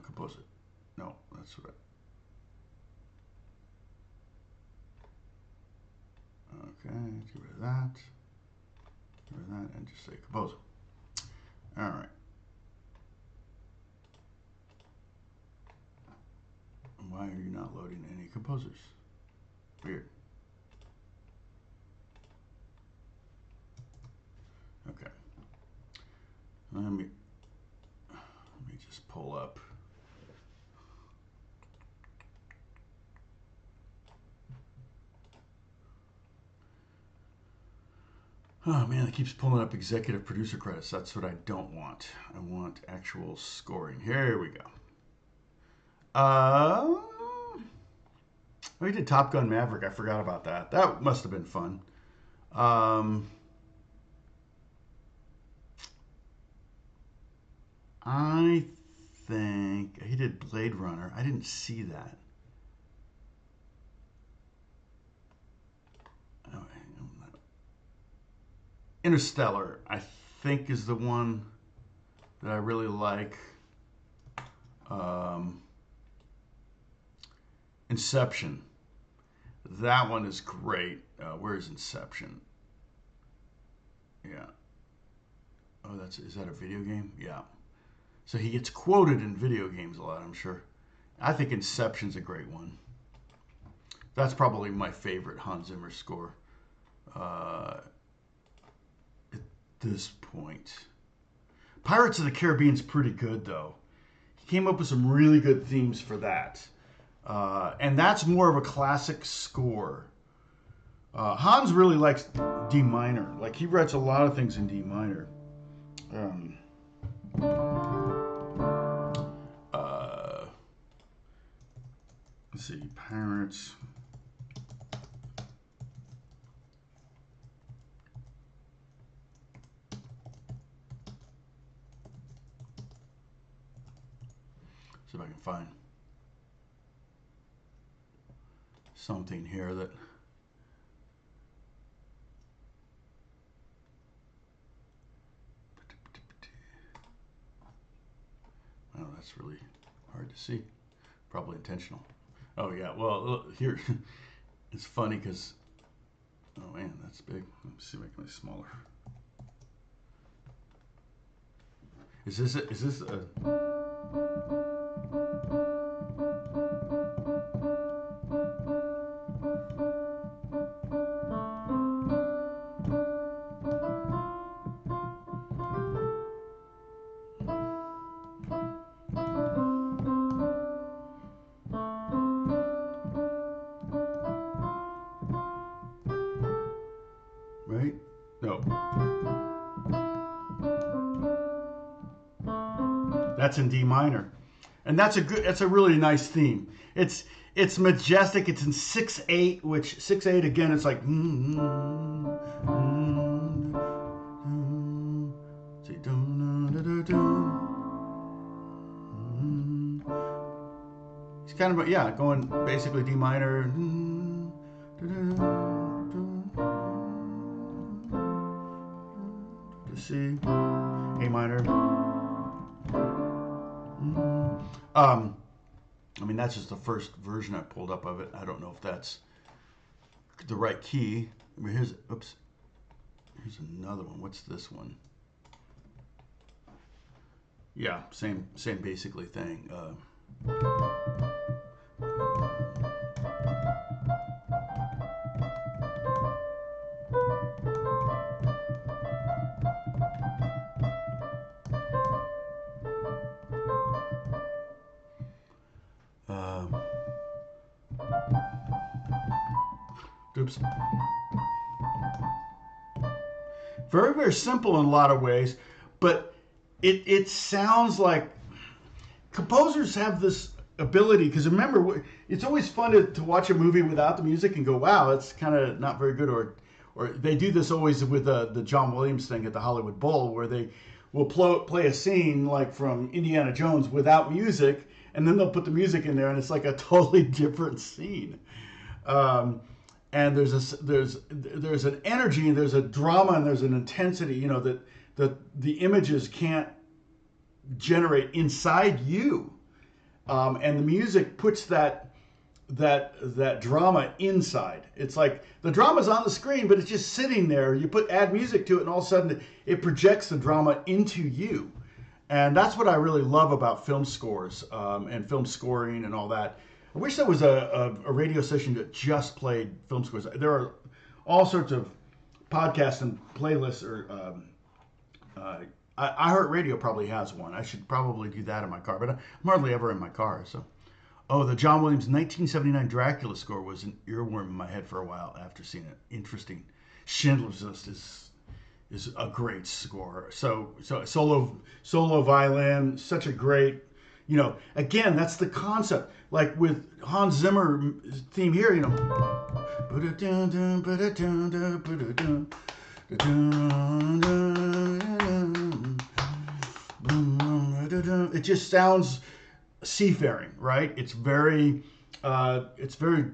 Compose it. No, that's right. Okay, let's get rid of that. Get rid of that and just say compose it. All right. Why are you not loading any composers? Weird. Okay. Let me just pull up. Oh man, it keeps pulling up executive producer credits. That's what I don't want. I want actual scoring. Here we go. We did Top Gun Maverick. I forgot about that. That must have been fun. I think he did Blade Runner. I didn't see that. Oh, Interstellar, I think, is the one that I really like. Inception. That one is great. Where is Inception? Yeah. Oh, is that a video game? Yeah. So he gets quoted in video games a lot, I'm sure. I think Inception's a great one. That's probably my favorite Hans Zimmer score at this point. Pirates of the Caribbean's pretty good, though. He came up with some really good themes for that. And that's more of a classic score. Hans really likes D minor. Like, he writes a lot of things in D minor. Let's see, Pirates. See if I can find something here that oh, that's really hard to see. Probably intentional. Oh yeah, well look, here it's funny because oh man, that's big. Let me see if I can make it smaller. Is this a right? No. That's in D minor. And that's a really nice theme. It's majestic. It's in 6/8, which 6/8 again, it's like it's kind of going basically D minor to C, A minor. I mean, that's just the first version I pulled up of it. I don't know if that's the right key. I mean, here's another one. What's this one? Yeah, same basically thing. Oops. Very, very simple in a lot of ways, but it sounds like composers have this ability, because remember, it's always fun to watch a movie without the music and go, wow, it's kind of not very good, or they do this always with the John Williams thing at the Hollywood Bowl, where they will play a scene like from Indiana Jones without music, and then they'll put the music in there, and it's like a totally different scene. And there's an energy, and there's a drama, and there's an intensity, that the images can't generate inside you, and the music puts that drama inside. It's like the drama's on the screen, but it's just sitting there. You add music to it, and all of a sudden it projects the drama into you, and that's what I really love about film scores and film scoring and all that. I wish there was a radio station that just played film scores. There are all sorts of podcasts and playlists, or iHeartRadio probably has one. I should probably do that in my car, but I'm hardly ever in my car. So, the John Williams 1979 Dracula score was an earworm in my head for a while after seeing it. Interesting. Schindler's List is a great score. So solo violin, such a great. Again, that's the concept. Like with Hans Zimmer theme here, it just sounds seafaring, right? It's very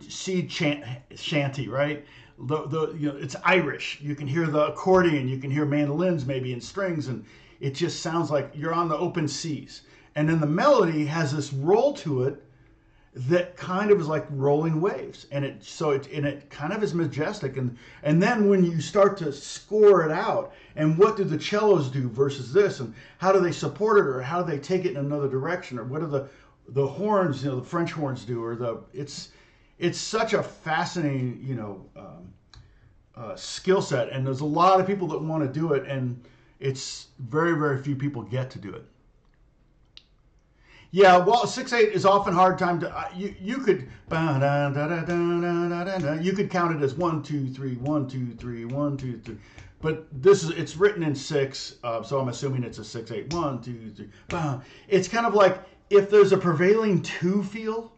sea shanty, right? It's Irish. You can hear the accordion, you can hear mandolins maybe and strings, and it just sounds like you're on the open seas. And then the melody has this roll to it that kind of is like rolling waves, and it kind of is majestic. And then when you start to score it out, and what do the cellos do versus this, and how do they support it, or how do they take it in another direction, or what do the horns, the French horns do, or it's such a fascinating skill set, and there's a lot of people that want to do it, and it's very, very few people get to do it. Yeah, well, 6/8 is often hard time to. You could you could count it as 1 2 3 1 2 3 1 2 3, but it's written in 6, so I'm assuming it's a 6/8 1 2 3. It's kind of like if there's a prevailing 2 feel.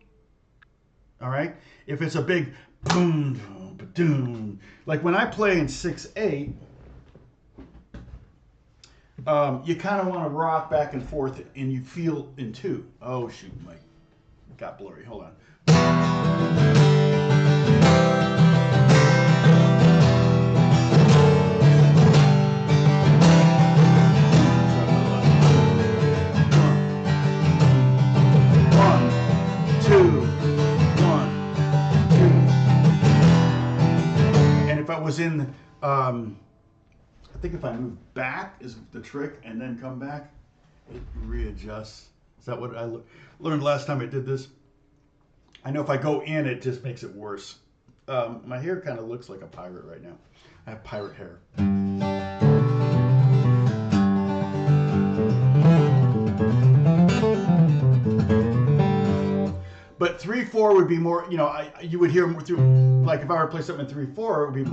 All right, if it's a big boom boom, like when I play in 6/8. You kind of want to rock back and forth, and you feel in 2. Oh shoot, Mike, got blurry. Hold on. One, two, 1, 2. And if I was in I think if I move back is the trick, and then come back, it readjusts. Is that what I learned last time I did this? I know if I go in, it just makes it worse. My hair kind of looks like a pirate right now. I have pirate hair. But 3/4 would be more, you would hear more through, like if I were to play something in 3/4, it would be.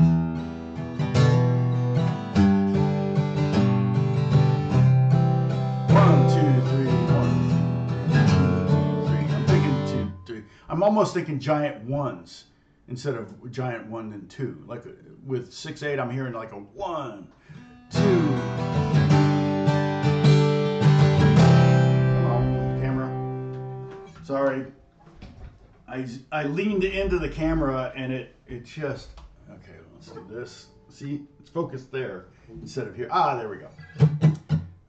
almost thinking giant ones instead of giant 1 and 2. Like with 6/8, I'm hearing like a 1, 2. Come on, camera. Sorry. I leaned into the camera and it just, okay, let's do this. See, it's focused there instead of here. Ah, there we go.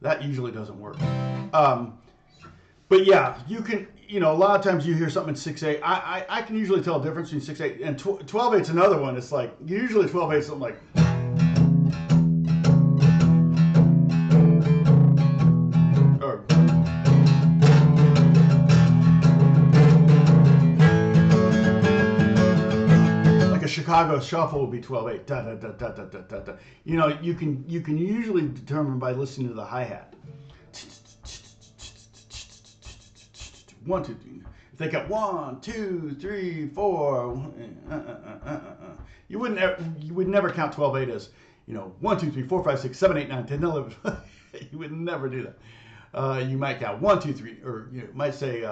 That usually doesn't work. But yeah, you can, a lot of times you hear something in 6/8. I can usually tell a difference between 6/8 and 12/8's another one. It's like, usually 12/8 something like, or, like a Chicago shuffle would be 12/8. Da, da, da, da, da, da, da, da. You can usually determine by listening to the hi-hat. 1, 2, 3. If they got 1, 2, 3, 4, you would never count 12/8 as 1, 2, 3, 4, 5, 6, 7, 8, 9, 10, 11. You would never do that. You might count 1, 2, 3, or you might say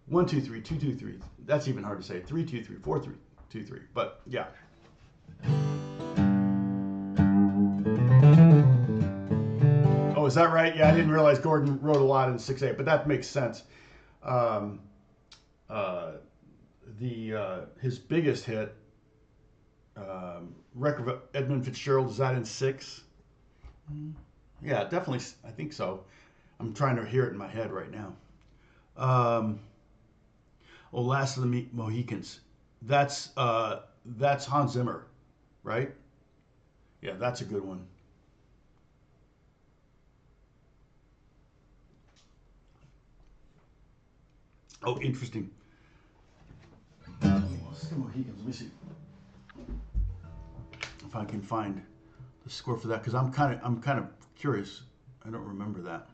1, 2, 3, 2, 2, 3. That's even hard to say. 3, 2, 3, 4, 3, 2, 3. But yeah. Oh, is that right? Yeah, I didn't realize Gordon wrote a lot in 6/8, but that makes sense. His biggest hit, record of Edmund Fitzgerald, is that in 6? Yeah, definitely. I think so. I'm trying to hear it in my head right now. Last of the Mohicans. That's Hans Zimmer, right? Yeah, that's a good one. Oh, interesting. Mohicans. Let me see if I can find the score for that, because I'm kind of curious. I don't remember that.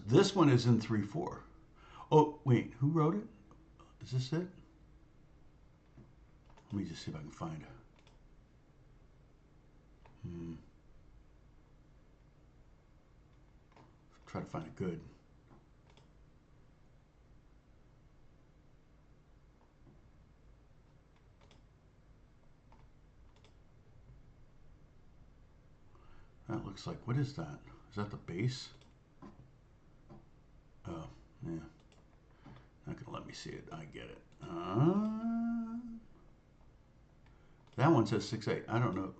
This one is in 3/4. Oh wait, who wrote it? Is this it? Let me just see if I can find it. Try to find it good. That looks like, what is that? Is that the bass? Oh, yeah. Not gonna let me see it. I get it. That one says 6/8. I don't know.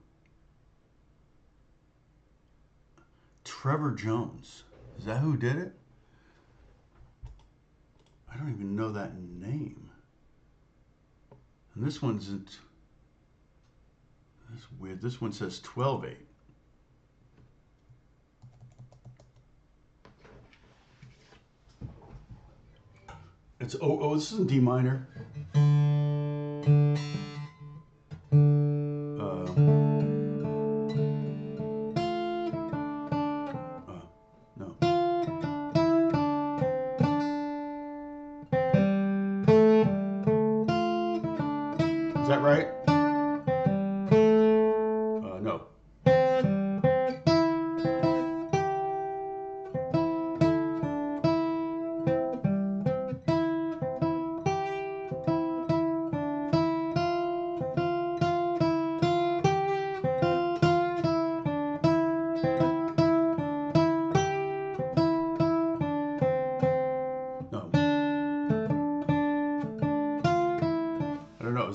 Trevor Jones. Is that who did it? I don't even know that name. And this one's, that's weird. This one says 12/8. It's this is in D minor. No. Is that right? No.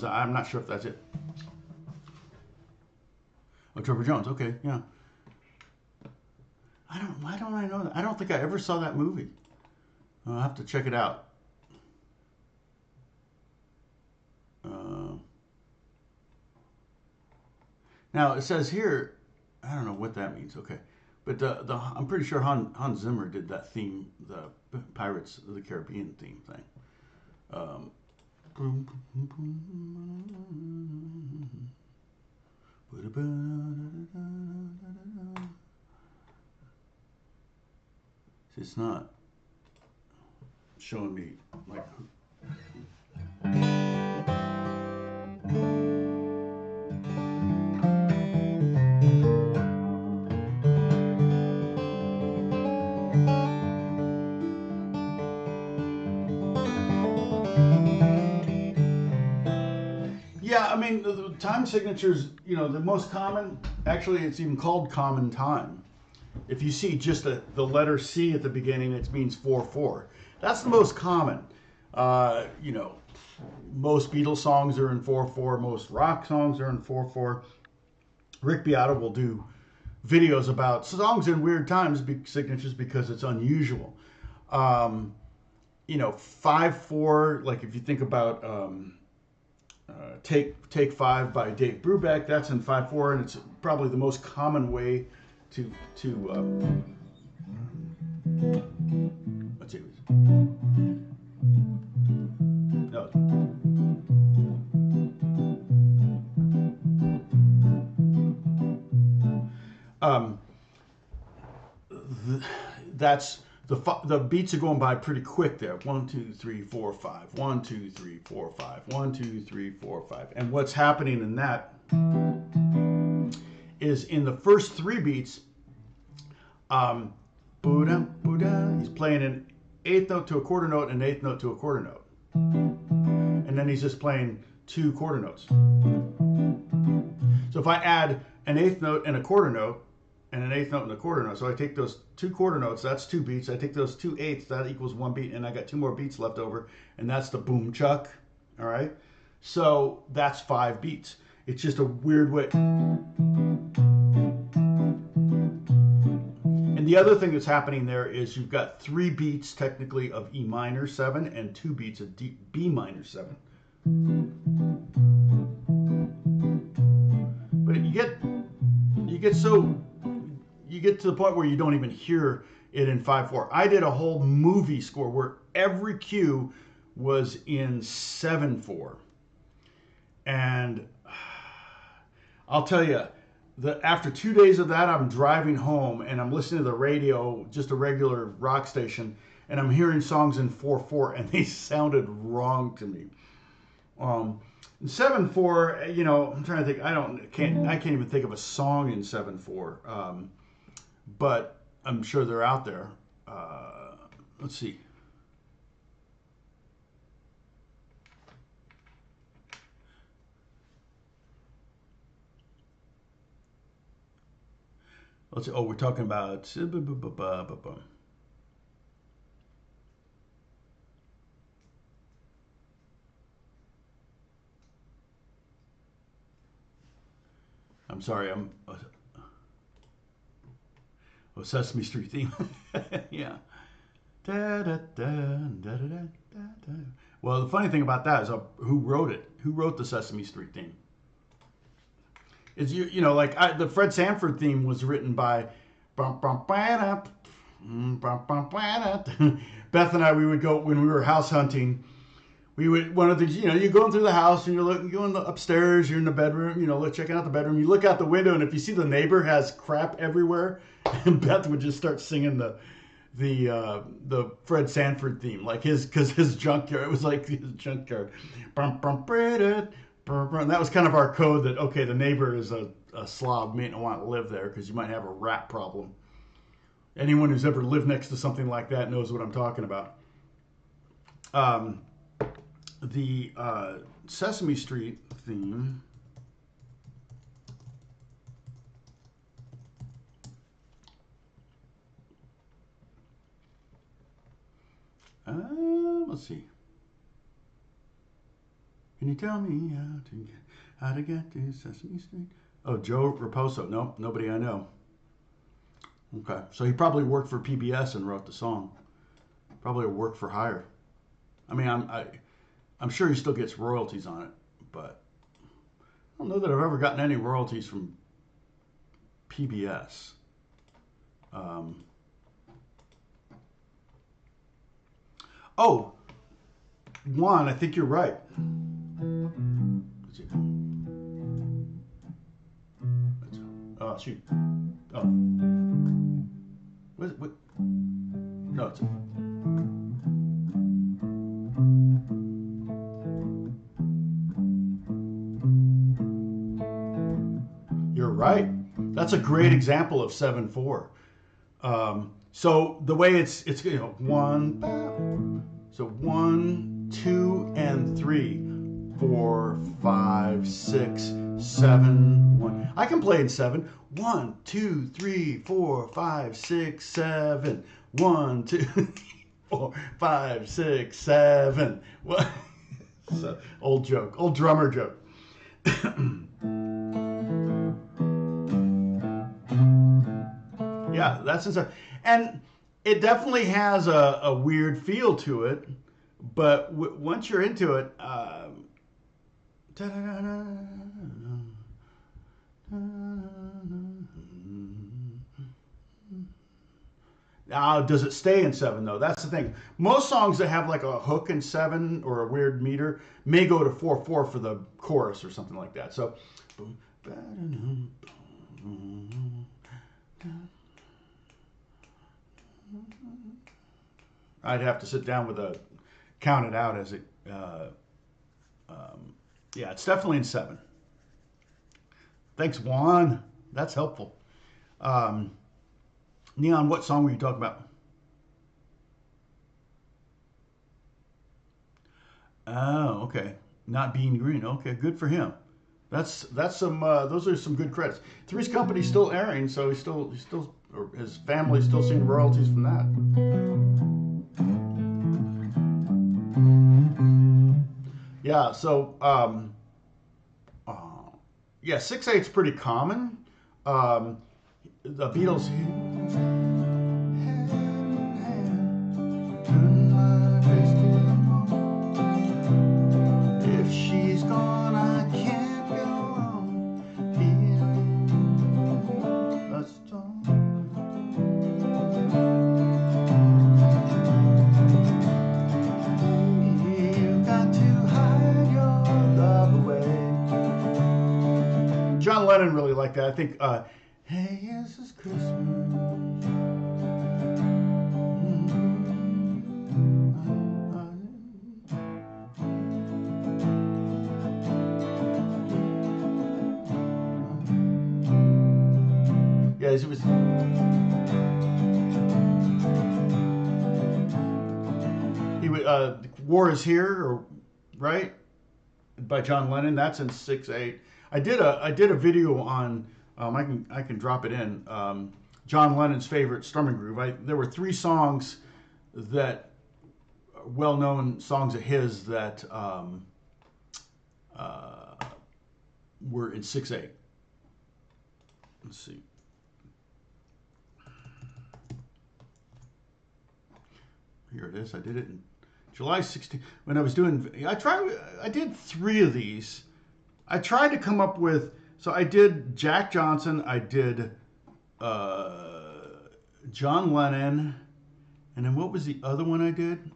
I'm not sure if that's it. Oh, Trevor Jones. Okay, yeah. Why don't I know that? I don't think I ever saw that movie. I'll have to check it out. Now it says here, I don't know what that means. Okay, but I'm pretty sure Hans Zimmer did that theme, the Pirates of the Caribbean theme thing. It's not showing me like. mean, the time signatures, the most common, actually, it's even called common time. If you see just the letter C at the beginning, it means 4/4. That's the most common. Most Beatles songs are in 4/4. Most rock songs are in 4/4. Rick Beato will do videos about songs in weird times signatures because it's unusual. 5/4. Like if you think about Take 5 by Dave Brubeck, that's in 5/4, and it's probably the most common way to let's see. No. That's the beats are going by pretty quick there. 1, 2, 3, 4, 5. 1, 2, 3, 4, 5. 1, 2, 3, 4, 5. And what's happening in that is in the first 3 beats, he's playing an 8th note to a quarter note and an 8th note to a quarter note. And then he's just playing 2 quarter notes. So if I add an 8th note and a quarter note, and an 8th note and a quarter note, so I take those 2 quarter notes, that's 2 beats. I take those 2 eighths, that equals 1 beat, and I got 2 more beats left over, and that's the boom chuck. All right, so that's 5 beats. It's just a weird way. And the other thing that's happening there is you've got 3 beats technically of E minor 7 and 2 beats of B minor 7. But you get to the point where you don't even hear it in 5/4. I did a whole movie score where every cue was in 7/4. And I'll tell you, after 2 days of that, I'm driving home and I'm listening to the radio, just a regular rock station, and I'm hearing songs in 4/4, and they sounded wrong to me. 7/4, I'm trying to think. I can't even think of a song in 7/4. But I'm sure they're out there. Let's see. Let's see. Oh, we're talking about. I'm sorry. Sesame Street theme. Yeah. Da, da, da, da, da, da, da. Well, the funny thing about that is who wrote it? Who wrote the Sesame Street theme? Is the Fred Sanford theme was written by Beth and I. We would go when we were house hunting. We would one of the you're going through the house and you're going upstairs. You're in the bedroom. Checking out the bedroom. You look out the window and if you see the neighbor has crap everywhere, and Beth would just start singing the Fred Sanford theme, like his junkyard. It was like his junkyard. And that was kind of our code that okay, the neighbor is a slob, may not want to live there because you might have a rat problem. Anyone who's ever lived next to something like that knows what I'm talking about. The Sesame Street theme. Let's see. Can you tell me how to get to Sesame Street? Oh, Joe Raposo. No, nobody I know. Okay, so he probably worked for PBS and wrote the song. Probably a work for hire. I mean, I'm sure he still gets royalties on it, but I don't know that I've ever gotten any royalties from PBS. Juan, I think you're right. Oh, shoot. Oh. What? No, it's... You're right. That's a great example of 7/4. So the way it's 1, so 1, 2, and 3. 4, 5, 6, 7, 1. I can play in 7. 1, 2, 3, 4, 5, 6, 7. 1, 2, 3, 4, 5, 6, 7. What? So, old joke, old drummer joke. Yeah, that's insane. And it definitely has a weird feel to it, but once you're into it, does it stay in 7 though? That's the thing. Most songs that have like a hook in 7 or a weird meter may go to 4/4 for the chorus or something like that. So, I'd have to sit down with a count it out as it. Yeah, it's definitely in 7. Thanks, Juan. That's helpful. Neon, what song were you talking about? Oh, okay. Not Being Green. Okay, good for him. That's some. Those are some good credits. Three's Company's still airing, so he's still, or his family's still seeing royalties from that. Yeah. So, yeah, 6/8's pretty common. The Beatles. If she's gone, I can't go on being a star. You've got to hide your love away. John Lennon really liked that. I think, hey, this is Christmas. Yeah, it was. He War Is Here, or right, by John Lennon. That's in 6/8. I did a video on. I can drop it in. John Lennon's favorite strumming groove. There were 3 songs that well-known songs of his that were in 6/8. Let's see. Here it is. I did it in July 16th when I was doing. I did 3 of these. I tried to come up with. So I did Jack Johnson. I did John Lennon, and then what was the other one I did?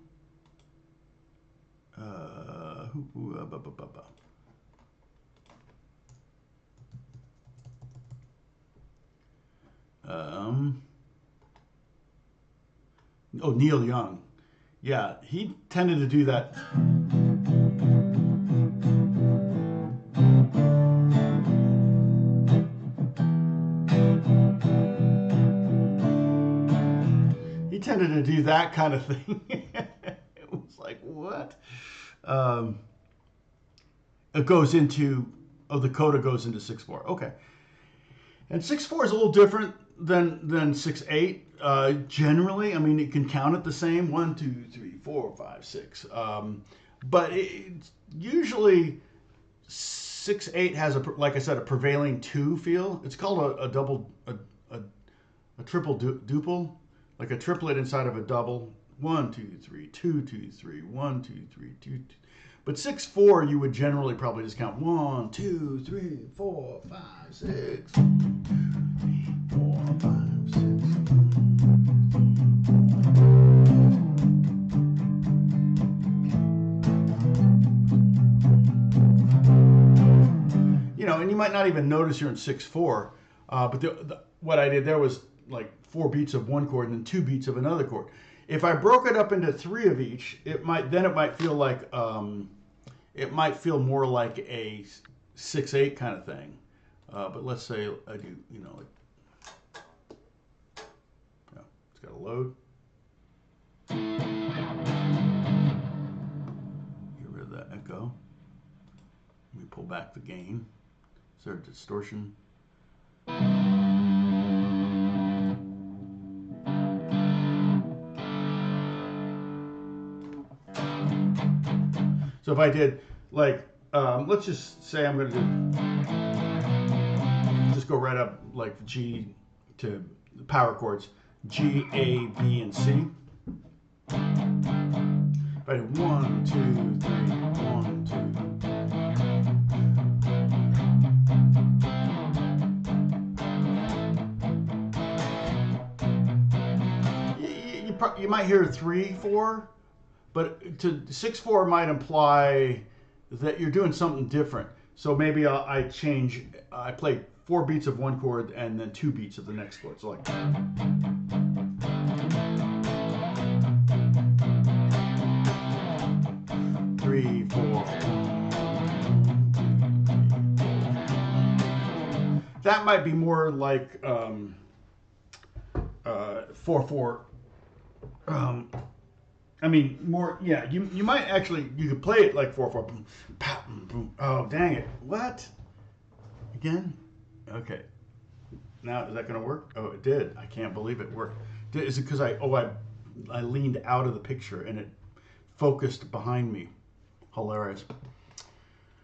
Neil Young. Yeah, he tended to do that. He tended to do that kind of thing. It was like, what? It goes into, the coda goes into 6/4. Okay. And 6/4 is a little different than 6/8. Generally, I mean, it can count it the same. 1, 2, 3, 4, 5, 6. But usually 6/8 has like I said, a prevailing 2 feel. It's called a triple duple, like a triplet inside of a double. 1, 2, 3, 2, 2, 3, 1, 2, 3, 2, 2. But 6/4 you would generally probably just count 1, 2, 3, 4, 5, 6. 4, 5, 6. And you might not even notice you're in 6/4. But what I did there was like 4 beats of one chord and then 2 beats of another chord. If I broke it up into 3 of each, it might feel like it might feel more like a 6/8 kind of thing. But let's say I do, like, it's got to load. Get rid of that echo. back the gain. Is there a distortion? So if I did like, let's just say I'm going to do, just go right up like G to power chords, G, A, B, and C. If I did 1, 2, 3, 1, 2. You might hear 3, 4. But to 6/4 might imply that you're doing something different. So maybe I play 4 beats of one chord and then 2 beats of the next chord. So like. 3, 4. That might be more like 4/4. I mean, more, yeah, you might actually, you could play it like 4/4. Boom, pop, boom. Oh, dang it. What? Again? Okay. Now, is that going to work? Oh, it did. I can't believe it worked. Is it because I leaned out of the picture and it focused behind me? Hilarious.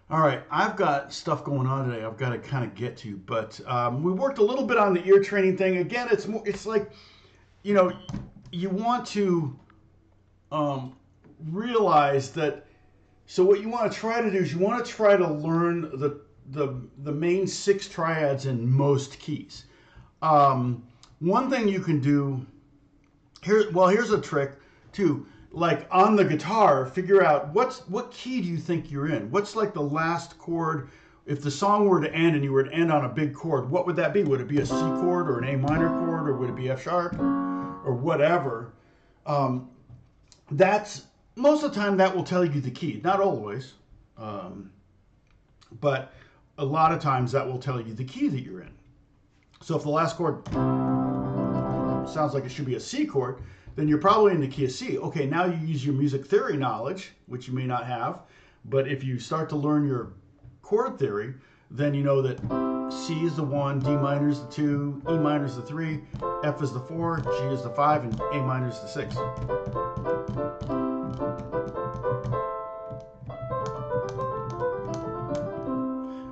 All right, I've got stuff going on today I've got to kind of get to, but we worked a little bit on the ear training thing. Again, it's like, you know, you want to realize that. So what you want to try to do is you want to try to learn the main 6 triads in most keys. One thing you can do here. Well, here's a trick too. Like on the guitar, figure out what key do you think you're in? What's like the last chord? If the song were to end and you were to end on a big chord, what would that be? Would it be a C chord or an A minor chord, or would it be F sharp or whatever? That's most of the time that will tell you the key. Not always, but a lot of times that will tell you the key that you're in. So if the last chord sounds like it should be a C chord, then you're probably in the key of C. Okay, now you use your music theory knowledge, which you may not have, but if you start to learn your chord theory, then you know that C is the 1, D minor is the 2, E minor is the 3, F is the 4, G is the 5, and A minor is the 6.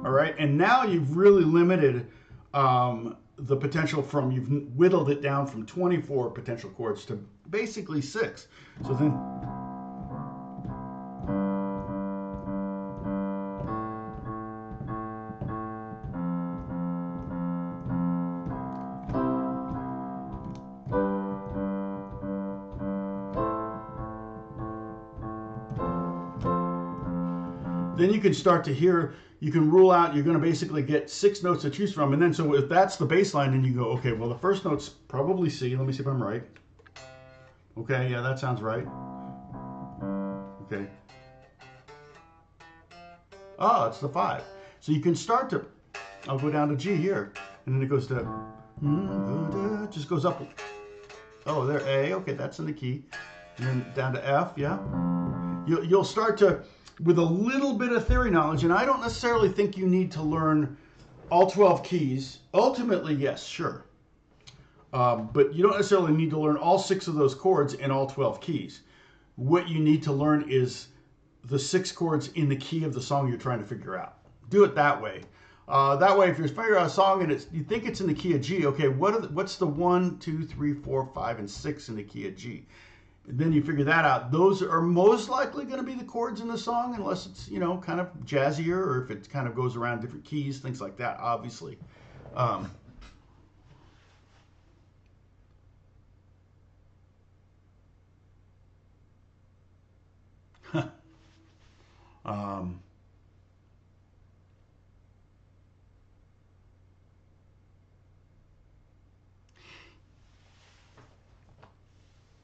All right, and now you've really limited the potential from, you've whittled it down from 24 potential chords to basically 6. So then you can start to hear, you can rule out, you're going to basically get 6 notes to choose from. And then, so if that's the bass line, then you go, okay, well, the first note's probably C. Let me see if I'm right. Okay, yeah, that sounds right. Okay. Oh, it's the 5. So you can start to, I'll go down to G here. And then it goes to, just goes up. Oh, there, A. Okay, that's in the key. And then down to F, yeah. You'll start to, with a little bit of theory knowledge, and I don't necessarily think you need to learn all 12 keys. Ultimately, yes, sure. But you don't necessarily need to learn all 6 of those chords in all 12 keys. What you need to learn is the 6 chords in the key of the song you're trying to figure out. Do it that way. That way, if you're figuring out a song and you think it's in the key of G, okay, what's the 1, 2, 3, 4, 5, and 6 in the key of G? Then you figure that out. Those are most likely going to be the chords in the song, unless it's, you know, kind of jazzier, or if it kind of goes around different keys, things like that, obviously.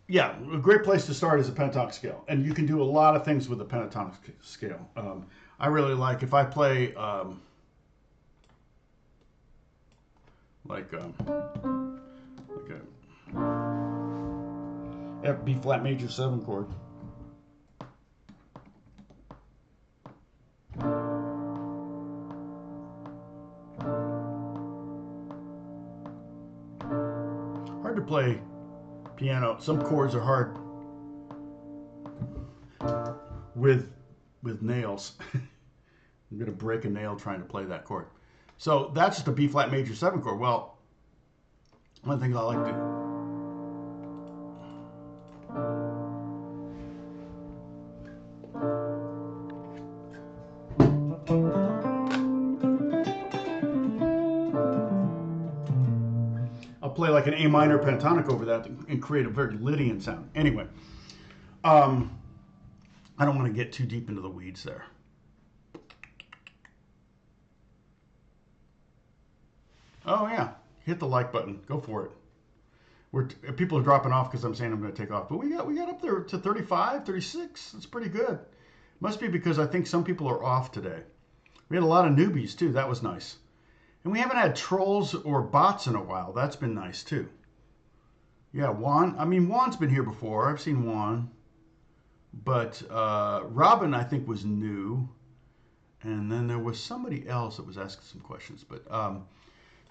Yeah, a great place to start is a pentatonic scale, and you can do a lot of things with a pentatonic scale. I really like, if I play like a F B flat major 7 chord. hard to play piano. Some chords are hard with nails. I'm going to break a nail trying to play that chord. So that's just a B flat major 7 chord. Well, one of the things I like to play like an A minor pentatonic over that and create a very Lydian sound. Anyway, I don't want to get too deep into the weeds there. Oh yeah, hit the like button. Go for it. People are dropping off because I'm saying I'm going to take off, but we got up there to 35, 36. That's pretty good. Must be because I think some people are off today. We had a lot of newbies too. That was nice. And we haven't had trolls or bots in a while. That's been nice too. Yeah, Juan. I mean, Juan's been here before. I've seen Juan. But Robin, I think, was new. And then there was somebody else that was asking some questions. But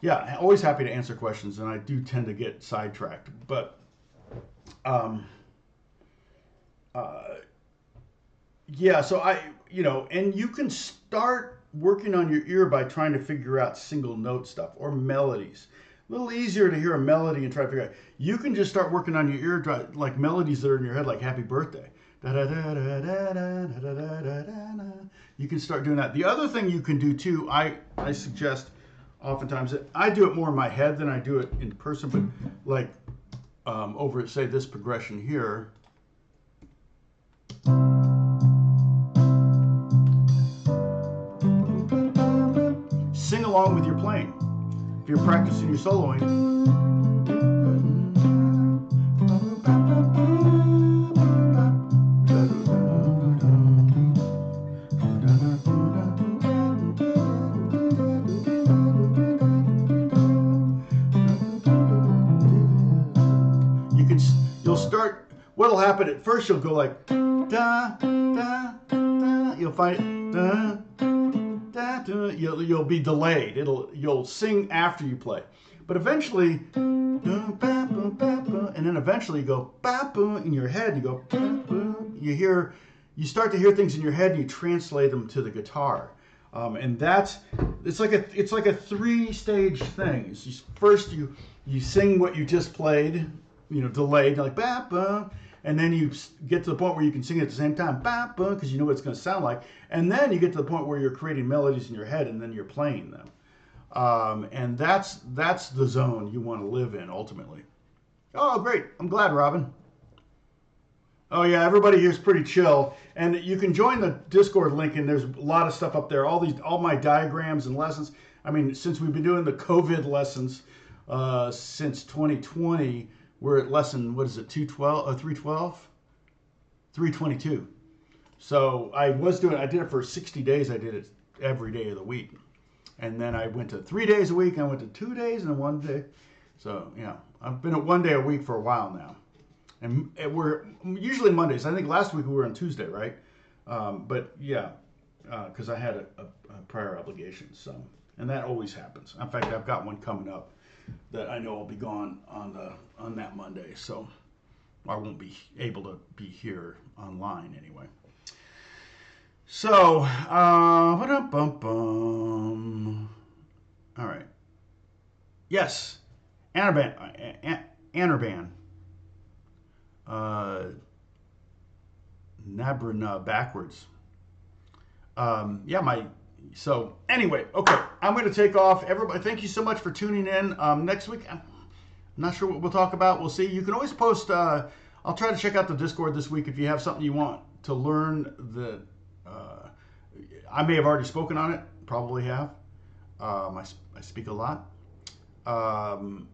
yeah, always happy to answer questions. And I do tend to get sidetracked. But yeah, so and you can start working on your ear by trying to figure out single note stuff or melodies. A little easier to hear a melody and try to figure out. You can just start working on your ear, like melodies that are in your head, like Happy Birthday. You can start doing that. The other thing you can do too, I suggest oftentimes, I do it more in my head than I do it in person, but like over, say, this progression here. Sing along with your playing. If you're practicing your soloing. You'll start, what'll happen at first, you'll go like, da, da, da, you'll find it, da, you'll be delayed. You'll sing after you play, but eventually, and then eventually you go in your head. You go you start to hear things in your head, and you translate them to the guitar, and it's like a 3-stage thing. First you sing what you just played, delayed, like and then you get to the point where you can sing it at the same time, because you know what it's going to sound like. And then you get to the point where you're creating melodies in your head, and then you're playing them. And that's the zone you want to live in, ultimately. Oh, great. I'm glad, Robin. Oh, yeah, everybody here is pretty chill. And you can join the Discord link, and there's a lot of stuff up there, all my diagrams and lessons. I mean, since we've been doing the COVID lessons since 2020, we're at lesson, what is it, 312? 322. So I did it for 60 days. I did it every day of the week. And then I went to 3 days a week. I went to 2 days and 1 day. So, yeah, I've been at 1 day a week for a while now. And we're usually Mondays. I think last week we were on Tuesday, right? But yeah, because I had a prior obligation. So, and that always happens. In fact, I've got one coming up that I know I'll be gone on that Monday, so I won't be able to be here online anyway. So, all right. Yes, Anerban. Nabrana backwards. Yeah, so anyway, okay, I'm going to take off. Everybody, thank you so much for tuning in. Next week, I'm not sure what we'll talk about. We'll see. You can always post. I'll try to check out the Discord this week if you have something you want to learn. I may have already spoken on it. Probably have. I speak a lot. And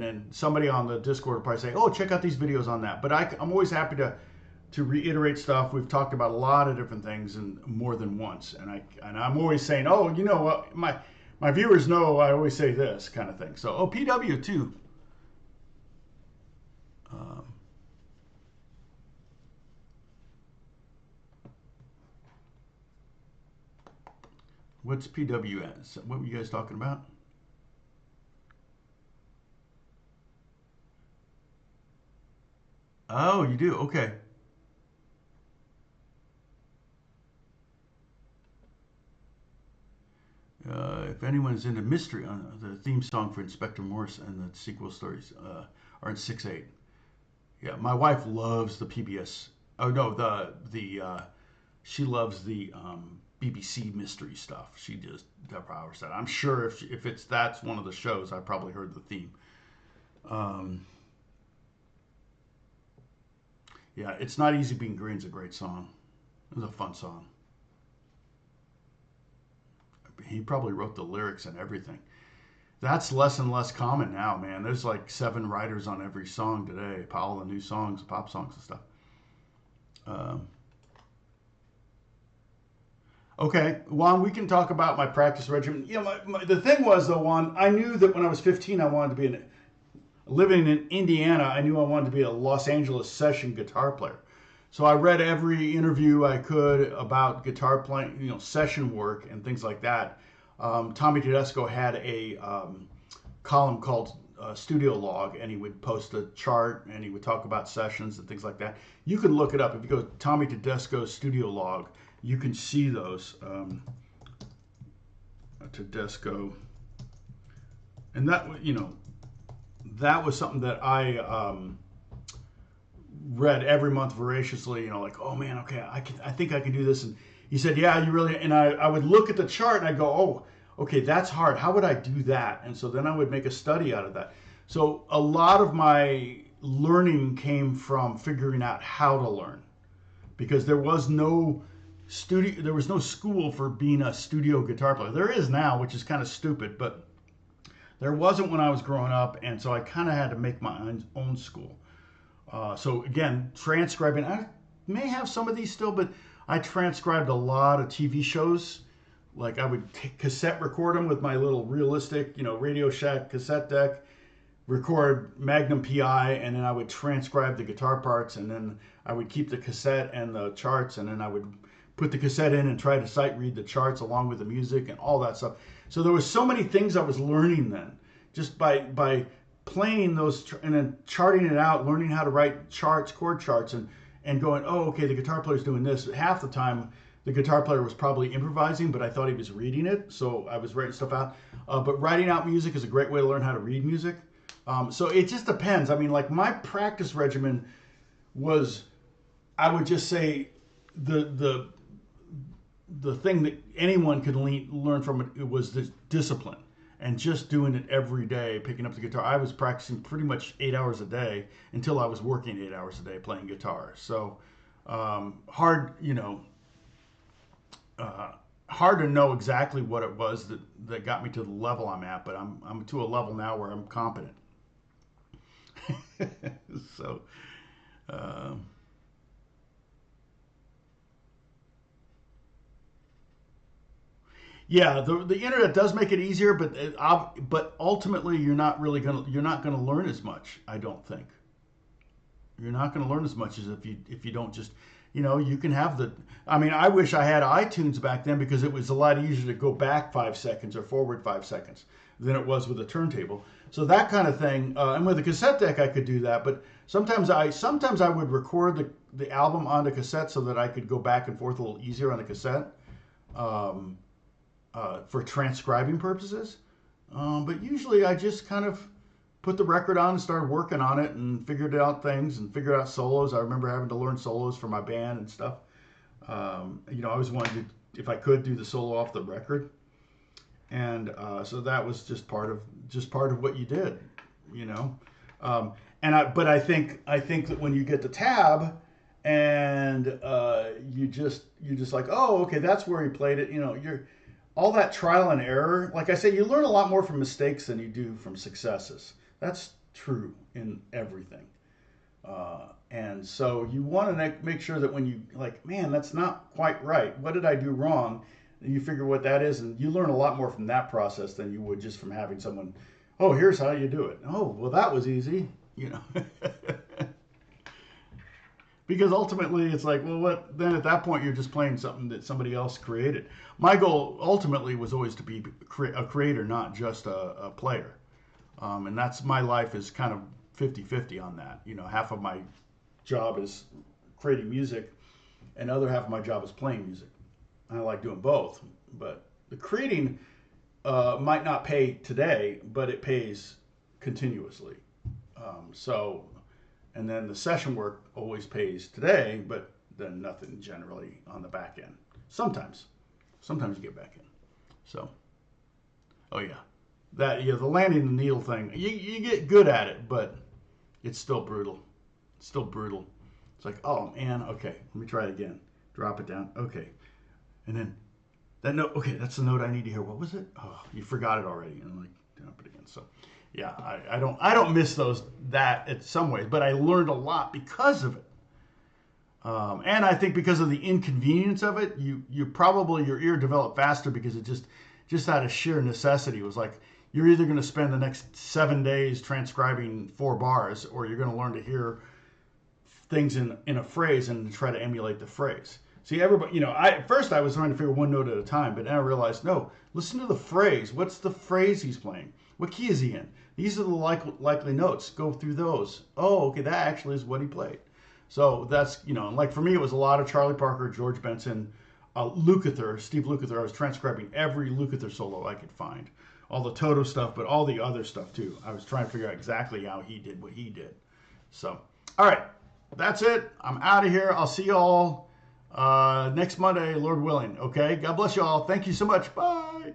then somebody on the Discord will probably say, "Oh, check out these videos on that." But I'm always happy to reiterate stuff. We've talked about a lot of different things and more than once, and I'm always saying, "Oh, you know what, my viewers know I always say this," kind of thing. So, PW too. What's PWS? What were you guys talking about? Oh, you do? Okay. If anyone is into mystery, the theme song for Inspector Morse and the sequel stories are in 6/8. Yeah, my wife loves the PBS. Oh no, the she loves the BBC mystery stuff. She just devours that. I'm sure if it's that's one of the shows, I probably heard the theme. Um, yeah, it's not easy being green's a great song. It was a fun song. He probably wrote the lyrics and everything. That's less and less common now, man. There's like 7 writers on every song today. All the new songs, pop songs and stuff. Um, okay, Juan, we can talk about my practice regimen. You know, the thing was though, Juan, I knew that when I was 15, I wanted to be living in Indiana. I knew I wanted to be a Los Angeles session guitar player. So I read every interview I could about guitar playing, you know, session work and things like that. Tommy Tedesco had a column called Studio Log, and he would post a chart and he would talk about sessions and things like that. You can look it up if you go to Tommy Tedesco's Studio Log. You can see those. Tedesco, and that you know that was something that I read every month voraciously. You know, like, oh man, okay, I think I can do this. And he said, yeah, you really. And I would look at the chart and I go, oh, okay, that's hard. How would I do that? And so then I would make a study out of that. So a lot of my learning came from figuring out how to learn, because there was no school for being a studio guitar player. There is now, which is kind of stupid, but there wasn't when I was growing up, and so I kind of had to make my own school. So again, transcribing. I may have some of these still, but I transcribed a lot of TV shows. Like I would cassette record them with my little realistic, you know, Radio Shack cassette deck, record Magnum PI, and then I would transcribe the guitar parts, and then I would keep the cassette and the charts, and then I would put the cassette in and try to sight read the charts along with the music and all that stuff. So there was so many things I was learning then, just by playing those and then charting it out, learning how to write charts, chord charts, and going, oh, okay, the guitar player's doing this. Half the time, the guitar player was probably improvising, but I thought he was reading it, so I was writing stuff out. But writing out music is a great way to learn how to read music. So it just depends. I mean, like my practice regimen was, I would just say, the thing that anyone could learn from it was the discipline and just doing it every day, picking up the guitar. I was practicing pretty much 8 hours a day until I was working 8 hours a day playing guitar. So hard, you know, hard to know exactly what it was that got me to the level I'm at, but I'm to a level now where I'm competent. So, um, yeah, the internet does make it easier, but ultimately you're not gonna learn as much. I don't think you're not gonna learn as much as if you don't just, you know, you can have the. I mean, I wish I had iTunes back then because it was a lot easier to go back 5 seconds or forward 5 seconds than it was with a turntable. So that kind of thing, and with a cassette deck I could do that. But sometimes I would record the album onto cassette so that I could go back and forth a little easier on the cassette. Um, for transcribing purposes. But usually I just kind of put the record on and started working on it and figured out things and figured out solos. I remember having to learn solos for my band and stuff. You know, I always wanted to, if I could, do the solo off the record, and so that was just part of what you did, you know. But I think that when you get the tab and you're just like, oh, okay, that's where he played it. You know, you're all that trial and error. Like I say, you learn a lot more from mistakes than you do from successes. That's true in everything. And so you want to make sure that when you like, man, that's not quite right. What did I do wrong? And you figure what that is, and you learn a lot more from that process than you would just from having someone, oh, here's how you do it. Oh, well, that was easy, you know. Because ultimately it's like, well, what then at that point you're just playing something that somebody else created. My goal ultimately was always to be a creator, not just a player. And that's my life is kind of 50-50 on that. You know, half of my job is creating music, and the other half of my job is playing music. I like doing both, but the creating might not pay today, but it pays continuously. So, and then the session work always pays today, but then nothing generally on the back end. Sometimes you get back in. So, oh yeah, the landing the needle thing. You get good at it, but it's still brutal. It's still brutal. It's like, oh man, okay, let me try it again. Drop it down, okay, and then that note. Okay, that's the note I need to hear. What was it? Oh, you forgot it already. And I'm like, drop it again. So, yeah, I don't miss that in some ways, but I learned a lot because of it. And I think because of the inconvenience of it, you probably your ear developed faster because it just out of sheer necessity was like you're either going to spend the next 7 days transcribing 4 bars, or you're going to learn to hear things in a phrase and try to emulate the phrase. See, everybody, at first I was trying to figure one note at a time, but then I realized, no, listen to the phrase. What's the phrase he's playing? What key is he in? These are the likely notes. Go through those. Oh, okay, that actually is what he played. So that's, like for me, it was a lot of Charlie Parker, George Benson, Lukather, Steve Lukather. I was transcribing every Lukather solo I could find. All the Toto stuff, but all the other stuff too. I was trying to figure out exactly how he did what he did. So, all right, that's it. I'm out of here. I'll see you all next Monday, Lord willing. Okay, God bless you all. Thank you so much. Bye.